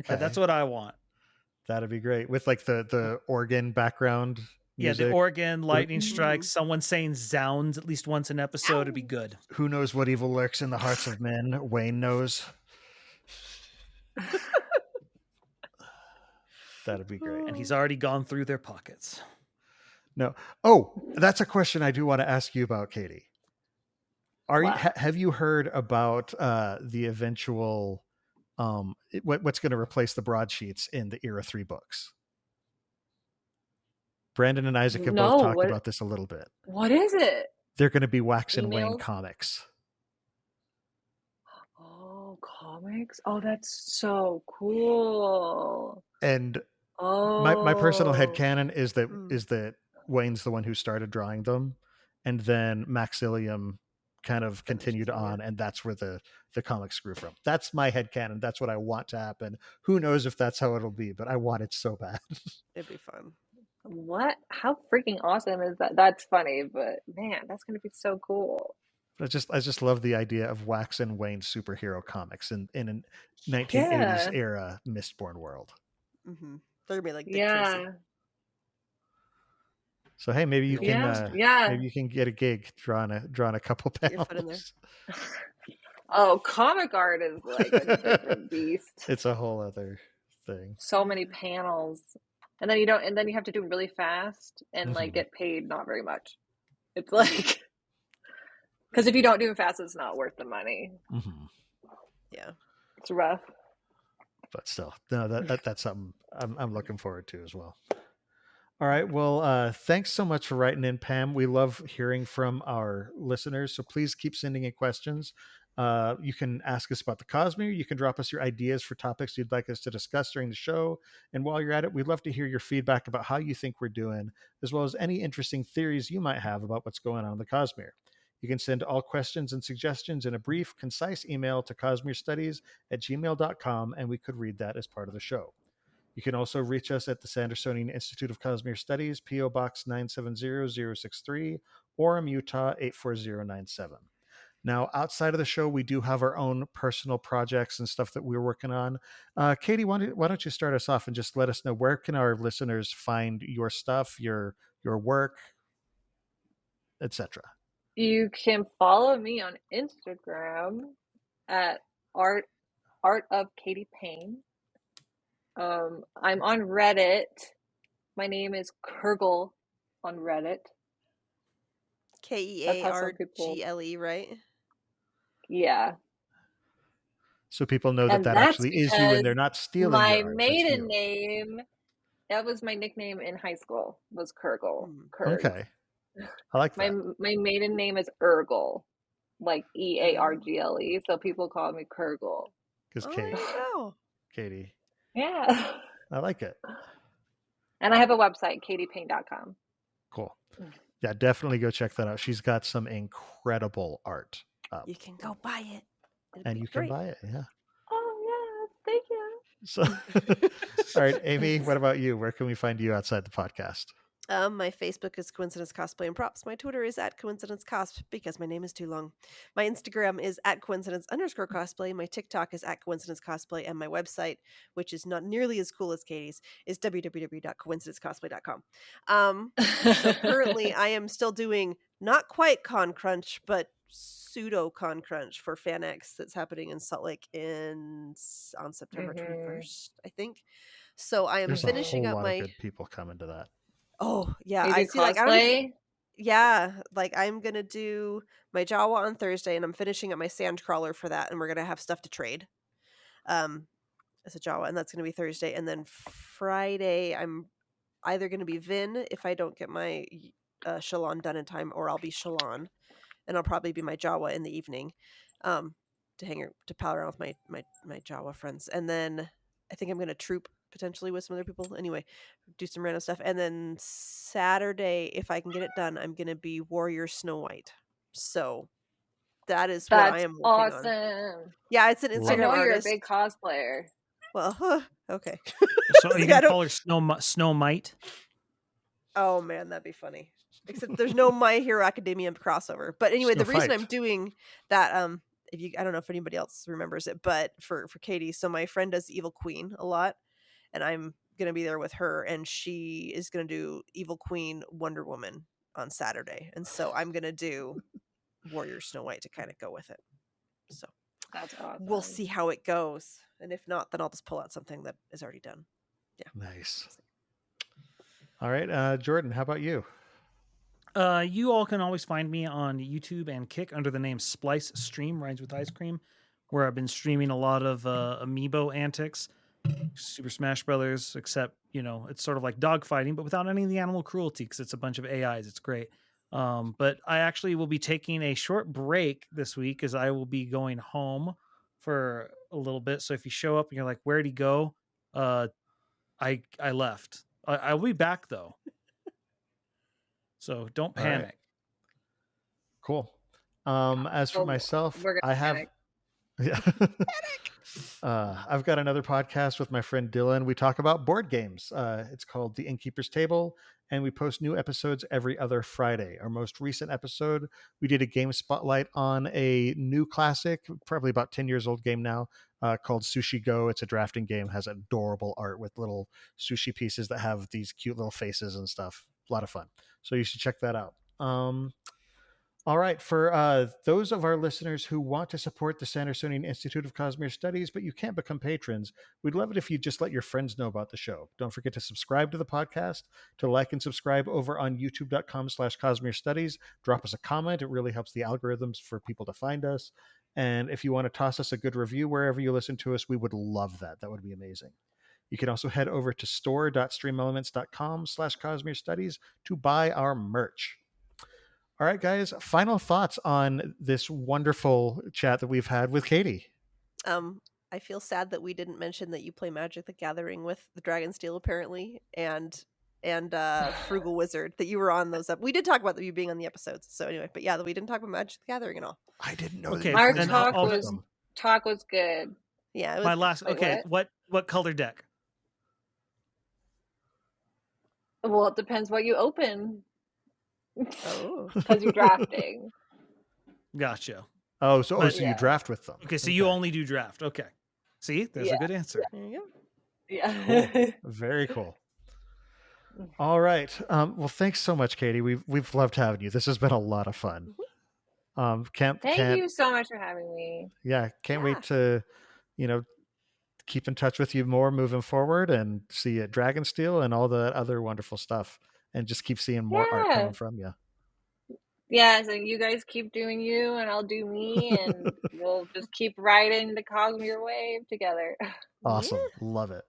That's what I want. That'd be great with like the organ background music. Yeah, the organ, lightning strikes, someone saying zounds at least once an episode would be good. Who knows what evil lurks in the hearts of men? Wayne knows. That'd be great. And he's already gone through their pockets. No. Oh, that's a question I do want to ask you about, Katie. Have you heard about the eventual what's going to replace the broadsheets in the Era 3 books? Brandon and Isaac have both talked about this a little bit. What is it? They're going to be Wax and Wayne comics. Oh, comics? Oh, that's so cool. And my personal headcanon is that Wayne's the one who started drawing them, and then Maxillium kind of continued on, and that's where the comics grew from. That's my headcanon. That's what I want to happen. Who knows if that's how it'll be, but I want it so bad. It'd be fun. What? How freaking awesome is that? That's funny, but man, that's gonna be so cool. I just love the idea of Wax and Wayne superhero comics in a 1980s Yeah. era Mistborn world. Mm-hmm. They're gonna be like Dick Yeah. Tracy. So hey, maybe you can Yeah. maybe you can get a gig drawing a couple Get your foot in panels. Oh, comic art is like a different beast. It's a whole other thing. So many panels. And then you have to do really fast and like Mhm. get paid not very much. It's like, because if you don't do it fast, it's not worth the money. Mhm. Yeah. It's rough. But still, no, that's something I'm looking forward to as well. All right. Well, thanks so much for writing in, Pam. We love hearing from our listeners. So please keep sending in questions. You can ask us about the Cosmere. You can drop us your ideas for topics you'd like us to discuss during the show. And while you're at it, we'd love to hear your feedback about how you think we're doing, as well as any interesting theories you might have about what's going on in the Cosmere. You can send all questions and suggestions in a brief, concise email to cosmerestudies@gmail.com, and we could read that as part of the show. You can also reach us at the Sandersonian Institute of Cosmere Studies, P.O. Box 970063, Orem, Utah 84097. Now, outside of the show, we do have our own personal projects and stuff that we're working on. Katie, why don't you start us off and just let us know, where can our listeners find your stuff, your work, etc.? You can follow me on Instagram at art of Katie Payne. I'm on Reddit. My name is Kurgle on Reddit. Keargle, right? Yeah. So people know And that that's actually is you and they're not stealing my your art. maiden name, that was my nickname in high school, was Kurgle. Okay. I like that. My maiden name is Urgle, like Eargle. So people call me Kurgle. Because Katie. Yeah. I like it. And I have a website, katiepayne.com. Cool. Yeah, definitely go check that out. She's got some incredible art up. You can go buy it. And you can buy it, yeah. Oh, yeah. Thank you. So, all right, Amy, what about you? Where can we find you outside the podcast? My Facebook is Coincidence Cosplay and Props. My Twitter is @CoincidenceCosp because my name is too long. My Instagram is @Coincidence_Cosplay. My TikTok is @CoincidenceCosplay. And my website, which is not nearly as cool as Katie's, is www.coincidencecosplay.com. So currently I am still doing not quite Con Crunch, but pseudo Con Crunch for FanX that's happening in Salt Lake on September 21st, I think. So I am finishing up my good people coming to that. Oh yeah, I see. Cosplay? I'm gonna do my Jawa on Thursday, and I'm finishing up my Sandcrawler for that, and we're gonna have stuff to trade. As a Jawa, and that's gonna be Thursday, and then Friday I'm either gonna be Vin if I don't get my Shalon done in time, or I'll be Shalon, and I'll probably be my Jawa in the evening, to pal around with my Jawa friends, and then I think I'm gonna troop potentially with some other people. Anyway, do some random stuff. And then Saturday, if I can get it done, I'm going to be Warrior Snow White. So that is what I am working on. Yeah, it's an Instagram artist. You're a big cosplayer. Well, okay. So are you going to call her Snow Might? Oh, man, that'd be funny. Except there's no My Hero Academia crossover. But anyway, the reason I'm doing that, I don't know if anybody else remembers it, but for Katie, so my friend does Evil Queen a lot. And I'm going to be there with her, and she is going to do Evil Queen Wonder Woman on Saturday. And so I'm going to do Warrior Snow White to kind of go with it. So that's awesome. We'll see how it goes. And if not, then I'll just pull out something that is already done. Yeah. Nice. All right. Jordan, how about you? You all can always find me on YouTube and Kick under the name Splice Stream, Rhymes with Ice Cream, where I've been streaming a lot of amiibo antics. Super Smash Brothers, except it's sort of like dogfighting, but without any of the animal cruelty, because it's a bunch of AIs. It's great. But I actually will be taking a short break this week, as I will be going home for a little bit. So if you show up and you're like, "Where'd he go?" I left. I'll be back though, so don't panic. Right. Cool. As for Well, myself, we're gonna I have. panic. Yeah. I've got another podcast with my friend Dylan. We talk about board games. It's called The Innkeeper's Table, and we post new episodes every other Friday. Our most recent episode, we did a game spotlight on a new classic, probably about 10 years old game now, called Sushi Go. It's a drafting game, has adorable art with little sushi pieces that have these cute little faces and stuff. A lot of fun. So you should check that out. All right, for those of our listeners who want to support the Sandersonian Institute of Cosmere Studies, but you can't become patrons, we'd love it if you just let your friends know about the show. Don't forget to subscribe to the podcast, to like and subscribe over on youtube.com/Cosmere Studies. Drop us a comment. It really helps the algorithms for people to find us. And if you want to toss us a good review wherever you listen to us, we would love that. That would be amazing. You can also head over to store.streamelements.com/Cosmere Studies to buy our merch. All right, guys, final thoughts on this wonderful chat that we've had with Katie. I feel sad that we didn't mention that you play Magic the Gathering with the Dragonsteel apparently, and Frugal Wizard, that you were on those. We did talk about you being on the episodes. So anyway, but yeah, we didn't talk about Magic the Gathering at all. I didn't know. Okay, Our then talk I'll- was good. Yeah, it was My good. last. Wait, Okay, what color deck? Well, it depends what you open Oh. because you're drafting. Gotcha. Oh, so But- so you draft with them. Okay, so you only do draft. Okay. See, there's a Yeah. good answer. There you go. Yeah. Very cool. All right. Well, thanks so much, Katie. We've loved having you. This has been a lot of fun. Thank you so much for having me. Can't wait to, keep in touch with you more moving forward and see you at Dragonsteel and all the other wonderful stuff, and just keep seeing more art Yeah. coming from you. Yeah, so you guys keep doing you and I'll do me and we'll just keep riding the Cosmere wave together. Awesome. Love it.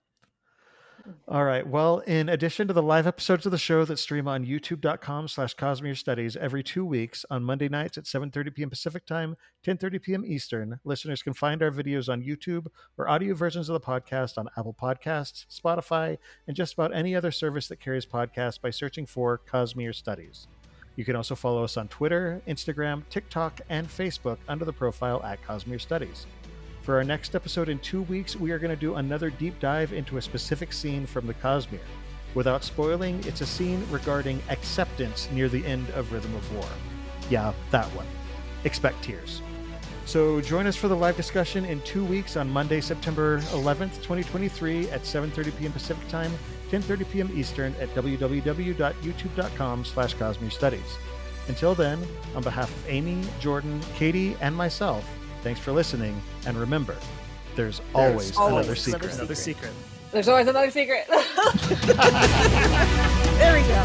All right. Well, in addition to the live episodes of the show that stream on youtube.com/Cosmere Studies every 2 weeks on Monday nights at 7:30 p.m. Pacific Time, 10:30 p.m. Eastern, listeners can find our videos on YouTube or audio versions of the podcast on Apple Podcasts, Spotify, and just about any other service that carries podcasts by searching for Cosmere Studies. You can also follow us on Twitter, Instagram, TikTok, and Facebook under the profile at Cosmere Studies. For our next episode in 2 weeks, we are going to do another deep dive into a specific scene from the Cosmere. Without spoiling, it's a scene regarding acceptance near the end of Rhythm of War. Yeah, that one. Expect tears. So join us for the live discussion in 2 weeks on Monday, September 11th, 2023 at 7:30 p.m. Pacific Time, 10:30 p.m. Eastern at www.youtube.com/Cosmere Studies. Until then, on behalf of Amy, Jordan, Katie, and myself, thanks for listening, and remember, there's always another secret. Another secret. There's always another secret. There we go.